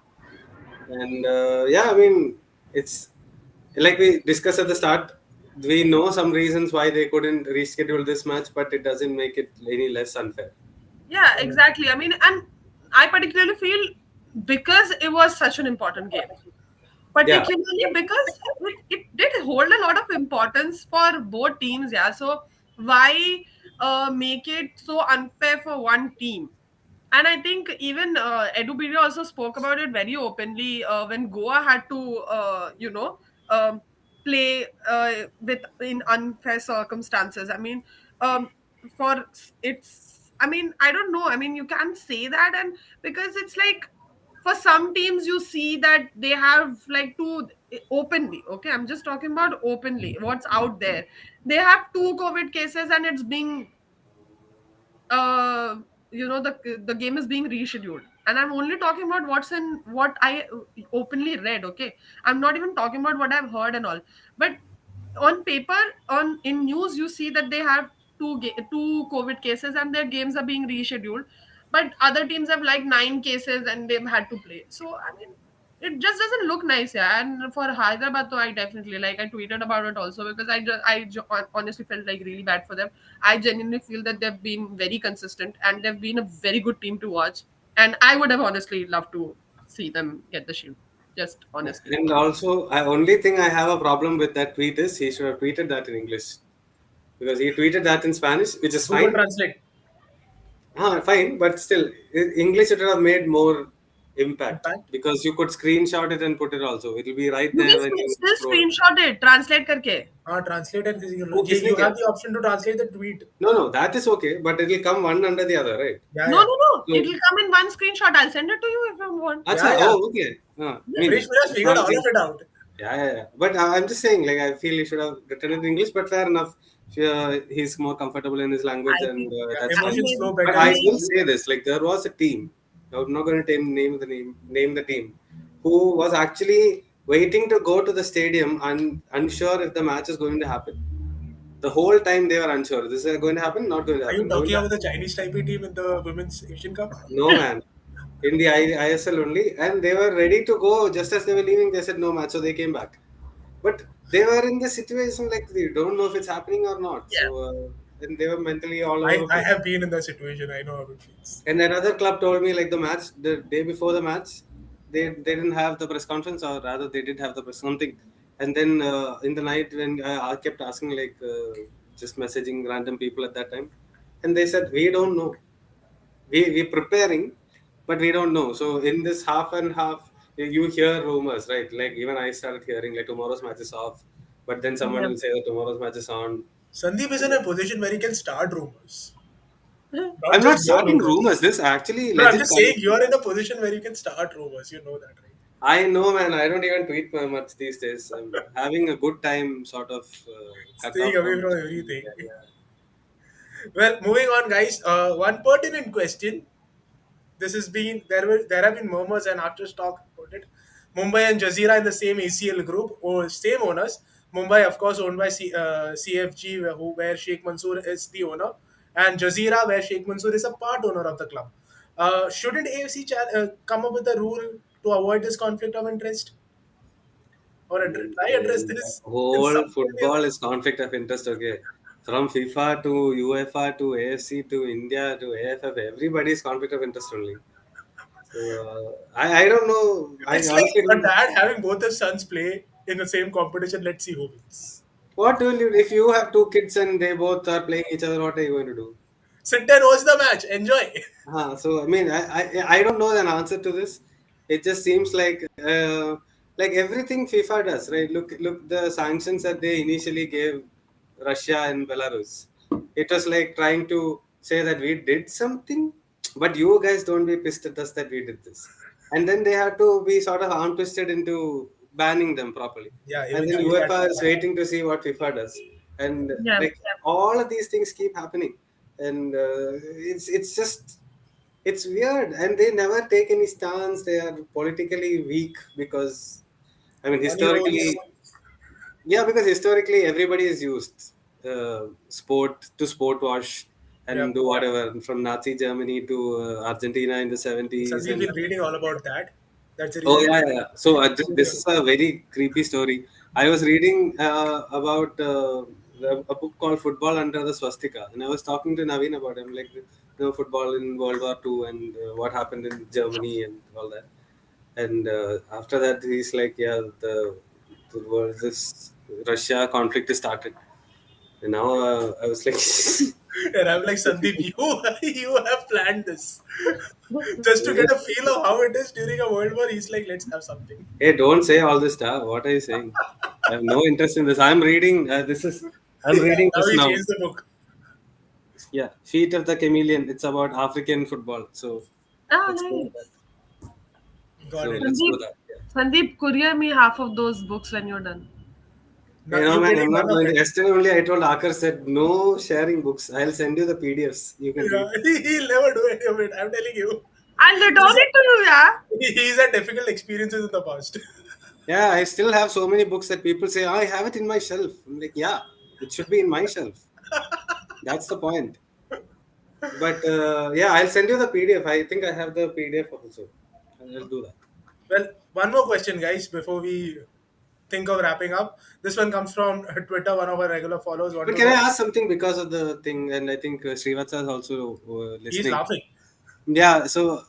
And yeah, I mean, it's like we discussed at the start. We know some reasons why they couldn't reschedule this match, but it doesn't make it any less unfair. Yeah, exactly. I mean, and I particularly feel because it was such an important game, Yeah, particularly because it did hold a lot of importance for both teams. Yeah, so why make it so unfair for one team? And I think even Edubiri also spoke about it very openly when Goa had to, um, play with in unfair circumstances. I mean, um, for it's. I mean, I don't know. I mean, you can't say that, and because it's like for some teams you see that they have like two openly. Okay, I'm just talking about openly. What's out there? They have two COVID cases, and it's being uh the game is being rescheduled, and I'm only talking about what I openly read. Okay, I'm not even talking about what I've heard and all. But on paper, on in news, you see that they have two COVID cases and their games are being rescheduled. But other teams have like 9 cases and they've had to play. So I mean, it just doesn't look nice. Yeah, and for Hyderabad, though, I definitely, like, I tweeted about it also because honestly felt like really bad for them. I genuinely feel that they've been very consistent and they've been a very good team to watch. And I would have honestly loved to see them get the shield. Just honestly. and also, I only thing I have a problem with that tweet is he should have tweeted that in English because he tweeted that in Spanish, which is Google fine. Translate Fine, but still, English would have made more impact impact. because you could screenshot it and put it also. It'll be right You there can when you still scroll. screenshot it, translate करके. Translate and Oh, you किसने have किया? the option to translate the tweet. No, no, that is okay, but it'll come one under the other, right? Yeah, No, yeah. no, no. So, It'll come in one screenshot. I'll send it to you if you want. acha, Yeah, yeah. oh, okay. I mean, Abreshmina it's figured not all of big. it out. Yeah. But I'm just saying, like, I feel he should have written it in English, but fair enough. He's more comfortable in his language, I and think, that's I fine. Emotions flow mean, But better I in will he, say this: like, there was a team. I'm not going to name the team who was actually waiting to go to the stadium and unsure if the match is going to happen. The whole time they were unsure. This is going to happen, not going to Are you happen, going talking to about the happen. Chinese Taipei team in the Women's Asian Cup? No, man. In the ISL only, and they were ready to go. Just as they were leaving, they said no match, so they came back. But they were in the situation like they don't know if it's happening or not. So yeah, and they were mentally all over I, the I place. have been in that situation. I know how it feels. And another club told me like the match the day before the match, they didn't have the press conference, or rather they did have the press something. And then in the night when I kept asking like just messaging random people at that time, and they said we don't know. We preparing, but we don't know. So in this half and half, you hear rumors, right? Like even I started hearing like tomorrow's match is off, but then someone yeah. will say that tomorrow's match is on. Sandeep is in a position where he can start rumors, not I'm not just your starting rumors. rumors. This actually No, I'm legit just saying coming. you are in a position where you can start rumors. You know that, right? I know, man. I don't even tweet much these days. I'm having a good time, sort of cut Staying off away from from social everything. media. Yeah. Well, moving on, guys. One pertinent question. This has been there have been murmurs and actors talk about it. Mumbai and Jazeera in the same ACL group or same owners. Mumbai, of course, owned by CFG, where Sheikh Mansour is the owner, and Jazeera, where Sheikh Mansour is a part owner of the club. Shouldn't AFC come up with a rule to avoid this conflict of interest, or try address And this in some whole way? football is conflict of interest. Okay, from FIFA to UEFA to AFC to India to AFF, everybody is conflict of interest only. So I don't know. I It's honestly like don't a know. dad having both his sons play in the same competition. Let's see who wins. What will you if you have two kids and they both are playing each other? What are you going to do? Sit and watch the match. Enjoy. So I mean, I don't know an answer to this. It just seems like everything FIFA does, right? Look the sanctions that they initially gave Russia and Belarus. It was like trying to say that we did something, but you guys don't be pissed at us that we did this. And then they had to be sort of arm twisted into banning them properly. Yeah, And then eventually that. UEFA is waiting to see what FIFA does. And Yeah. like all of these things keep happening, and it's just it's weird, and they never take any stance. They are politically weak because I mean Money rolls. historically, yeah, because historically everybody is used sport wash Yeah. and do whatever from Nazi Germany to Argentina in the 70s. Sandeep And been reading all about that. That's the oh reason. yeah, yeah. So this is a very creepy story. I was reading about a book called Football Under the Swastika, and I was talking to Naveen about him, like football in World War II and what happened in Germany and all that. And after that, he's like, yeah, the world, this Russia conflict is started. And now I was like, And I'm like, Sandeep, you have planned this. Just to get a feel of how it is during a world war, he's like, let's have something. hey, don't say all this stuff. What are you saying? I have no interest in this. I'm reading. I'm Yeah, reading now this he now. changed the book. Yeah, Feet of the Chameleon. It's about African football. So Ah, let's go with that. nice. Got So it. let's do Sandeep, that. Yeah. Sandeep, courier me half of those books when you're done. You No, know, you're man, getting I'm not none of going to. it. Yesterday only, I told Akar said no sharing books. I'll send you the PDFs. You can Yeah, read. he'll never do any of it. I'm telling you. I'll return He's it to you, yeah. he's had difficult experiences in the past. Yeah, I still have so many books that people say, I have it in my shelf. I'm like, yeah, it should be in my shelf. That's the point. But yeah, I'll send you the PDF. I think I have the PDF also. I'll do that. Well, one more question, guys, before we think of wrapping up. This one comes from Twitter. One of our regular followers want But to can I know. ask something because of the thing? And I think Srivatsa is also He's listening. laughing. Yeah. So,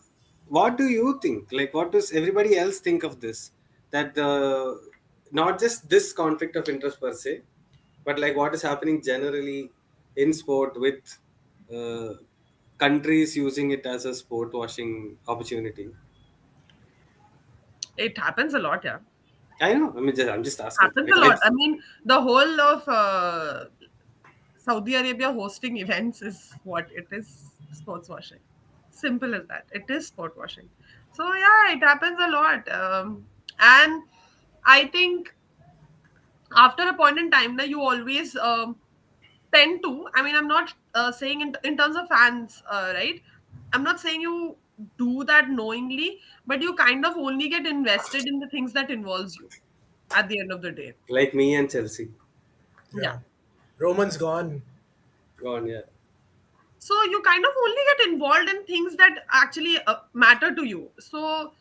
what do you think? Like, what does everybody else think of this? That not just this conflict of interest per se, but like what is happening generally in sport with uh, countries using it as a sport washing opportunity. It happens a lot, yeah. I know. I mean, I'm just asking. Happens Like, a lot. I mean, the whole of Saudi Arabia hosting events is what it is, sports washing. Simple as that. It is sport washing. So yeah, it happens a lot. And I think after a point in time now you always tend to, I mean, I'm not saying in terms of fans, right, I'm not saying you do that knowingly, but you kind of only get invested in the things that involves you at the end of the day. Like me and Chelsea. Yeah. Yeah. Roman's gone. Gone, yeah. So you kind of only get involved in things that actually matter to you. So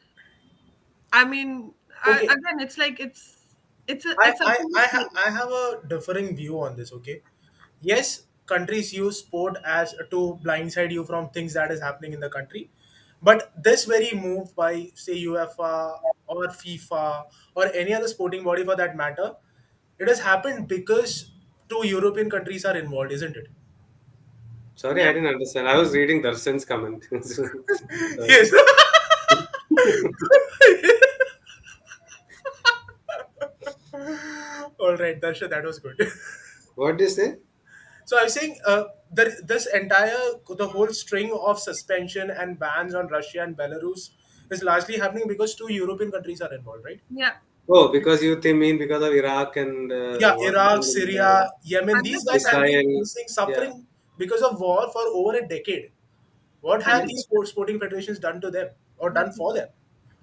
I mean, Okay. again, it's like I, it's I, something I, you ha- feel. I have a differing view on this, okay? Yes, countries use sport as to blindside you from things that is happening in the country. But this very move by, say, UEFA or FIFA or any other sporting body for that matter, it has happened because two European countries are involved, isn't it? Sorry, I Yeah. didn't understand. I was reading Darshan's comment. Sorry. Yes. All right, Darsha, that was good. What do you say? So I was saying, this the whole string of suspension and bans on Russia and Belarus is largely happening because two European countries are involved, right? Yeah. Oh, because you mean because of Iraq and Yeah, what Iraq, happened in Syria, Yemen. And the These guys have been Israel? facing Yeah. suffering because of war for over a decade. What and have the, these sporting federations done to them or done nothing. for them?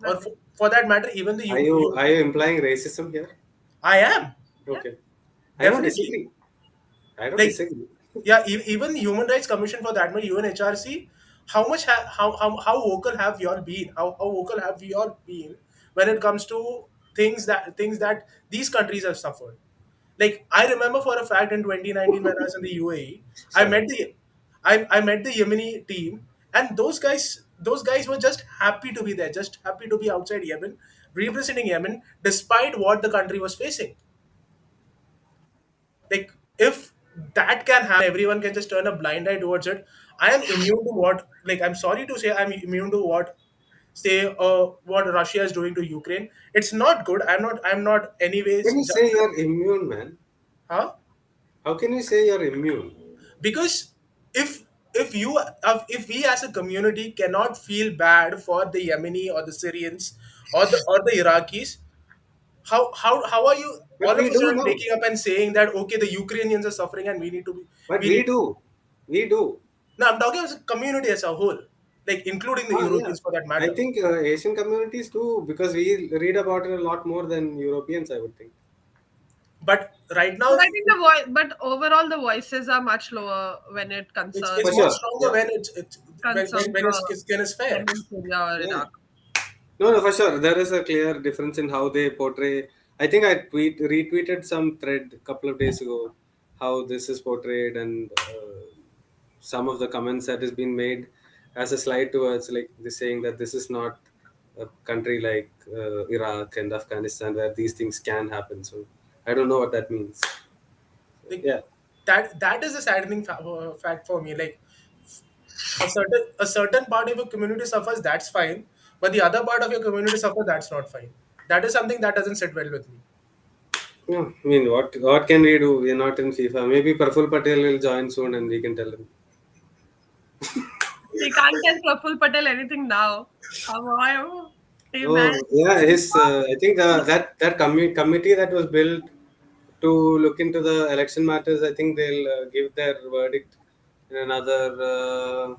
Or Nothing. for that matter, even the Are you implying racism here? I am Yeah. Okay. I don't definitely disagree. I don't like, disagree. yeah, even the Human Rights Commission for that matter, UNHRC, how vocal have you all been? How vocal have you all been when it comes to things that these countries have suffered? Like I remember for a fact in 2019 when I was in the UAE, I Sorry. met the I met the Yemeni team, and those guys were just happy to be there, just happy to be outside Yemen, representing Yemen despite what the country was facing. Like if that can happen, everyone can just turn a blind eye towards it. I am immune to what, like, I'm sorry to say, I'm immune to what, say, what Russia is doing to Ukraine. It's not good. I'm not anyways Can you say you're immune, man? huh? How can you say you're immune? Because if if we as a community cannot feel bad for the Yemeni or the Syrians or the Iraqis, how are you But all of we a do sudden know. waking up and saying that okay, the Ukrainians are suffering and But we we need. do. We do. No, I'm talking as a community as a whole, like including the Ah, yeah. Europeans for that I matter. think Asian communities do because we read about it a lot more than Europeans, I would think. But right But now, I think the voice, but overall the voices are much lower when it it's For it's concerns more sure. stronger Yeah. when it's concerns when it's skin is fair. Yemen, Syria, or Yeah. Iraq. No, no, for sure. There is a clear difference in how they portray. I think I retweeted some thread a couple of days ago how this is portrayed and some of the comments that has been made as a slide towards like this saying that this is not a country like Iraq and Afghanistan where these things can happen. So I don't know what that means. Like Yeah. that is a saddening fact for me. Like a certain part of your community suffers, that's fine, but the other part of your community suffers, that's not fine. That is something that doesn't sit well with me. No, I mean, what can we do? We're not in FIFA. Maybe Praful Patel will join soon and we can tell him. We can't tell Praful Patel anything now. Come on, hey man. Oh, yeah, his. I think that committee that was built to look into the election matters. I think they'll give their verdict in another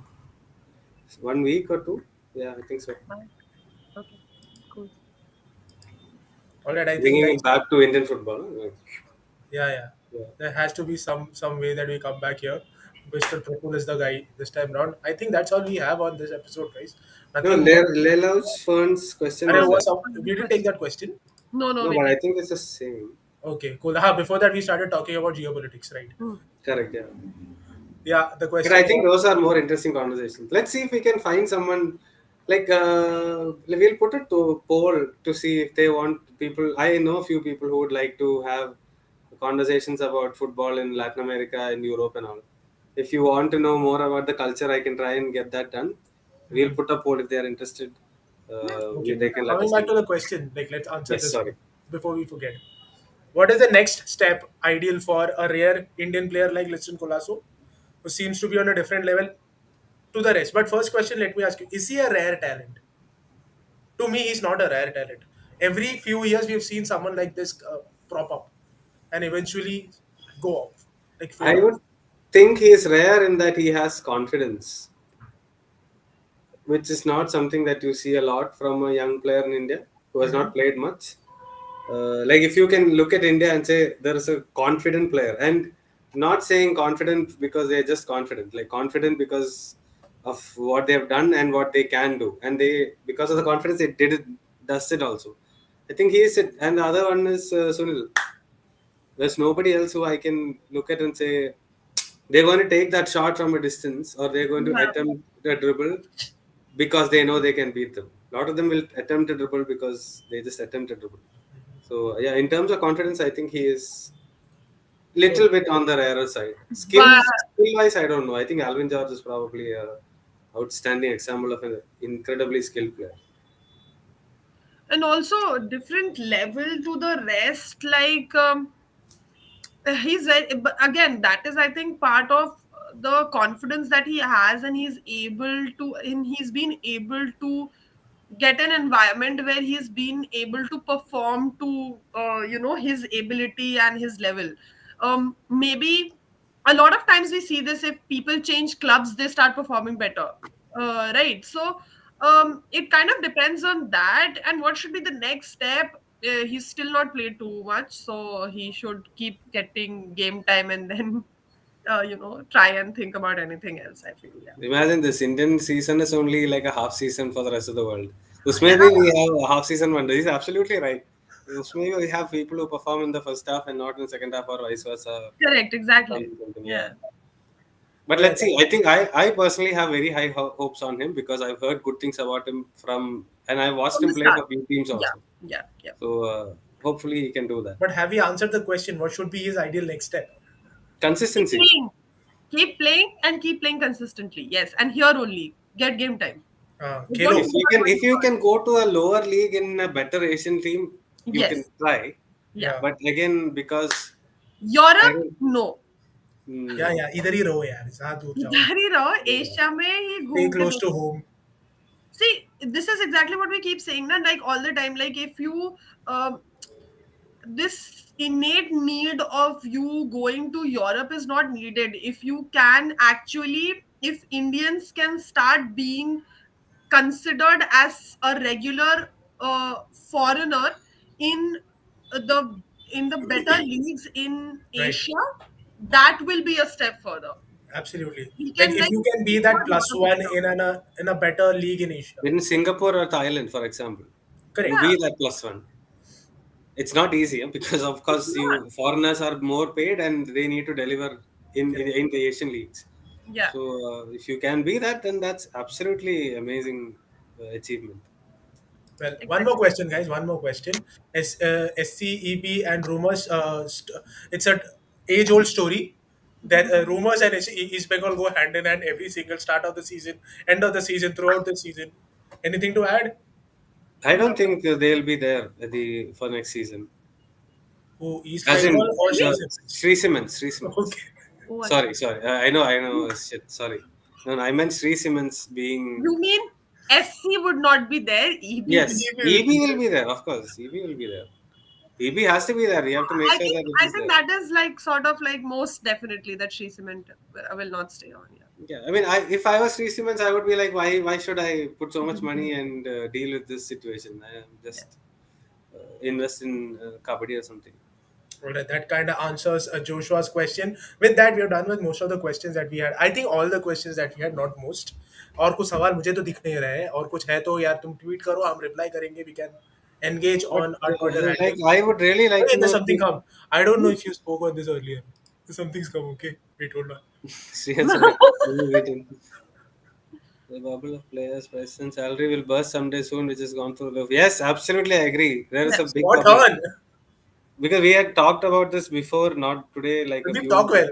1 week or two. Yeah, I think so. Okay, cool. All right, I think, Bringing guys. it back to Indian football. Yeah, yeah. Yeah. There has to be some way that we come back here. Mr. Praful is the guy this time round. I think that's all we have on this episode, guys. No, Nothing more. Leilau's Fern's question Arey, was Oh, there. what's up? good We didn't take question. that question. No, no, No, we but I did. think it's the same. Okay, cool. Before that, we started talking about geopolitics, right? Hmm. Correct. Yeah. Yeah, the But I question think was. those are more interesting conversations. Let's see if we can find someone like we'll put it to poll to see if they want people. I know a few people who would like to have conversations about football in Latin America and Europe and all. If you want to know more about the culture, I can try and get that done. We'll Mhm. put a poll if they are interested. Yeah. Okay, They can let coming us back know. to the question, like let's answer Yes, this sorry. before we forget. What is the next step ideal for a rare Indian player like Liston Colasso, who seems to be on a different level to the rest? But first question, let me ask you: is he a rare talent? To me, he's not a rare talent. Every few years, we've seen someone like this prop up. and eventually go off, like I fade off. would think he is rare in that he has confidence, which is not something that you see a lot from a young player in India who has Hmm. not played much. Like if you can look at India and say there is a confident player, and not saying confident because they're just confident, like confident because of what they have done and what they can do, and they because of the confidence they did it, does it also. I think he is it, and the other one is Sunil. There's nobody else who I can look at and say they're going to take that shot from a distance or they're going to Yeah. attempt the dribble because they know they can beat them. A lot of them will attempt a dribble because they just attempt a dribble. So yeah, in terms of confidence, I think he is little Okay. bit on the rarer side. But Skill wise, I don't know. I think Alvin George is probably a outstanding example of an incredibly skilled player. and also different level to the rest, like he's very, but again, that is, I think, part of the confidence that he has, and he's been able to get an environment where he's been able to perform to his ability and his level. Maybe a lot of times we see this: if people change clubs, they start performing better, right? So it kind of depends on that, and what should be the next step. He's still not played too much, so he should keep getting game time, and then try and think about anything else, I feel. Yeah. Imagine this Indian season is only like a half season for the rest of the world. This Yeah. maybe we have a half season wonder. He's absolutely right. This maybe we have people who perform in the first half and not in the second half, or vice versa. Correct, exactly. Something, yeah. Yeah. But Well, let's see. I think I personally have very high hopes on him because I've heard good things about him from, and I watched From the him play start. for big teams Yeah. also. Yeah. Yeah. So hopefully he can do that. but have you answered the question? What should be his ideal next step? Keep Consistency. playing. Keep playing and keep playing consistently. Yes. And here only. Get game time. Don't Kelo. If think you about can, going if you forward. can go to a lower league in a better Asian team, you can Yes. try. Yeah. Yeah. But again, because I Europe don't. No. Yeah, Hmm, yeah. इधर ही रहो यार, ज़्यादा दूर जाओ मत. इधर ही रहो, yeah. Asia में ही Stay घूम के close to देखो. home. See, this is exactly what we keep saying, na? Like all the time. Like if you this innate need of you going to Europe is not needed. If you can actually, if Indians can start being considered as a regular foreigner in the in the better leagues in Right. Asia, that will be a step further. Absolutely. We Like can if like you can be think that about plus Europe one itself. in a better league in Asia. In Singapore or Thailand, for example, to Correct. Yeah, be that plus one, it's not easy because of it's course not. you foreigners are more paid and they need to deliver Correct. in the Asian leagues. Yeah, So if you can be that, then that's absolutely amazing achievement. Well, one more exactly. question, guys. One more question. SCEB and rumors. It's a age-old story that rumors and East Bengal go hand in hand every single start of the season, end of the season, throughout the season. Anything to add? I don't think they'll be there at the for next season. Who, East As Bengal in or Really? Sri? Sri Simmons, Sri Simmons. Okay. Oh, Sorry, acha. sorry. I know. Shit, sorry. No, no, I meant Sri Simmons being. You mean SC would not be there? EB. Yes, Maybe will be EB will there. be there, of course. EB will be there. EB has to be there. You have to make I sure think that it I is think there. that is like sort of like most definitely that Shree Cement will not stay on. Yeah. Yeah, I mean, if I was Sri Simmons, I would be like, why should I put so much Mhm. money and deal with this situation? I am Yeah. just invest in kabaddi or something. All right, that kind of answers Joshua's question. With that, we are done with most of the questions that we had. I think all the questions that we had, not most. और कुछ सवाल मुझे तो दिख नहीं रहे हैं और कुछ है तो यार तुम ट्वीट करो हम रिप्लाई करेंगे we can engage But on our Twitter like, handle. I would really like Hey, to there's know. something come. I don't know if you spoke on this earlier. Something's come. Okay, wait, hold on. Sri has written. The bubble of players' price and salary will burst someday soon, which has gone through the roof. Yes, absolutely, I agree. There is a Yes. big Spot bubble on. because we had talked about this before, not today, like a Sandeep, talk few. well.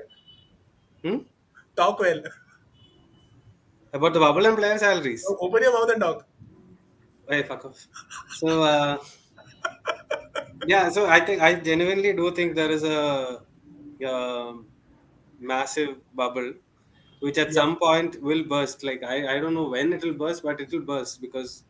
Hmm? Talk well. About the bubble and player salaries. Open your mouth and talk. Hey, fuck off. So, yeah, so I think I genuinely do think there is a massive bubble which at Yeah. some point will burst. Like, I don't know when it will burst, but it will burst because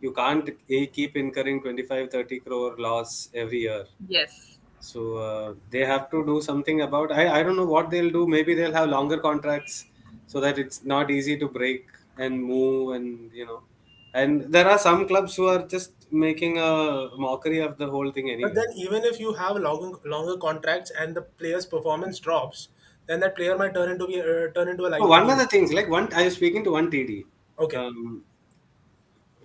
you can't keep incurring 25 30 crore loss every year. Yes. So they have to do something about. I don't know what they'll do. Maybe they'll have longer contracts so that it's not easy to break and move, and And there are some clubs who are just making a mockery of the whole thing But anyway. then, even if you have longer contracts and the player's performance drops, then that player might turn into a So one of liability. the things, like one, I was speaking to one TD, Okay, um,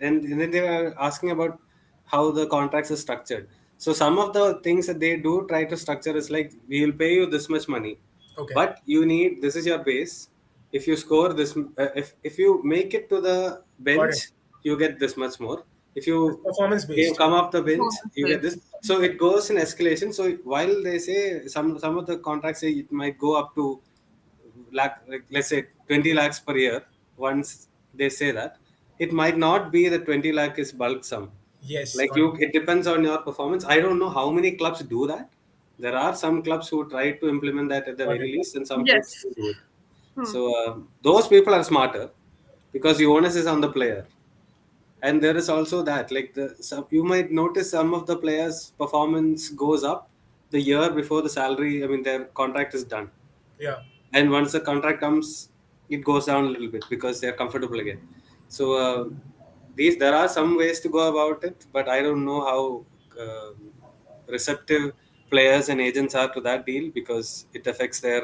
and then they were asking about how the contracts are structured. So some of the things that they do try to structure is like, we will pay you this much money, okay, but you need, this is your base. If you score this, if you make it to the got bench, it. you get this much more. If It's you performance based. come off the bench, Performance you get based. this. So it goes in escalation. So while they say, some of the contracts say it might go up to lakh, like let's say 20 lakhs per year. Once they say that, it might not be the 20 lakh is bulk sum. Yes, Like got you, it. it depends on your performance. I don't know how many clubs do that. There are some clubs who try to implement that at the Got very it. least, and some clubs Yes. who do it. Hmm. So those people are smarter, because the onus is on the player. And there is also that, like, you might notice some of the players performance goes up the year before the salary, I mean, their contract is done. Yeah, And once the contract comes, it goes down a little bit because they're comfortable again. So these, there are some ways to go about it, but I don't know how receptive players and agents are to that deal, because it affects their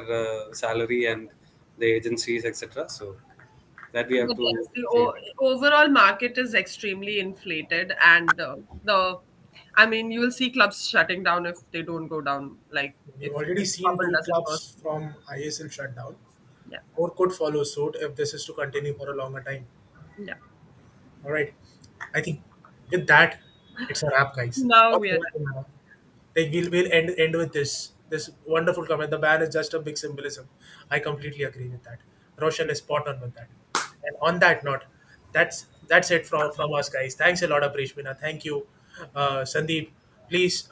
salary and the agencies, etc. So that we have But to yes, the see. overall market is extremely inflated, and I mean, you will see clubs shutting down if they don't go down. Like we've if already the seen bubble two doesn't clubs burst. from ISL shut down. Yeah, More could follow suit if this is to continue for a longer time. yeah. All right. I think with that, it's a wrap, guys. Now What's we are the matter now? Like we'll end with this wonderful comment. The ban is just a big symbolism. I completely agree with that. Roshan is spot on with that. And on that note, that's it from us, guys. Thanks a lot, Abreshmina. Thank you, Sandeep. Please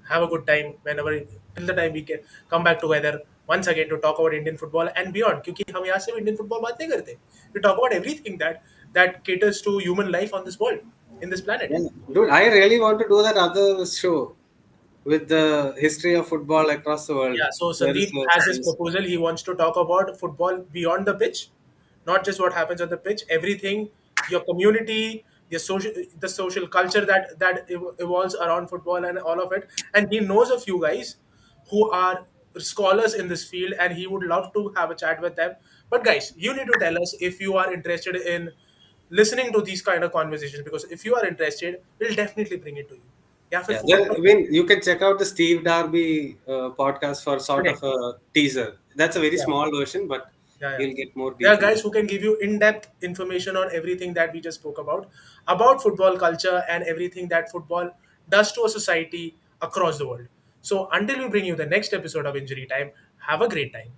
have a good time whenever till the time we can come back together once again to talk about Indian football and beyond. क्योंकि हम यहाँ से Indian football बात नहीं करते. We talk about everything that caters to human life on this world, in this planet. Yeah. Dude, I really want to do that other show with the history of football across the world. Yeah, so There is Sandeep has his a proposal. He wants to talk about football beyond the pitch, not just what happens on the pitch. Everything, your community, the social culture that evolves around football and all of it. And he knows a few guys who are scholars in this field, and he would love to have a chat with them. But guys, you need to tell us if you are interested in listening to these kind of conversations, because if you are interested, we'll definitely bring it to you. Yeah, Yeah, football. I mean, you can check out the Steve Darby podcast for sort of Correct. a teaser. That's a very Yeah. small version, but Yeah, yeah. you'll get more There are details. guys who can give you in-depth information on everything that we just spoke about football culture and everything that football does to a society across the world. So until we bring you the next episode of Injury Time, have a great time.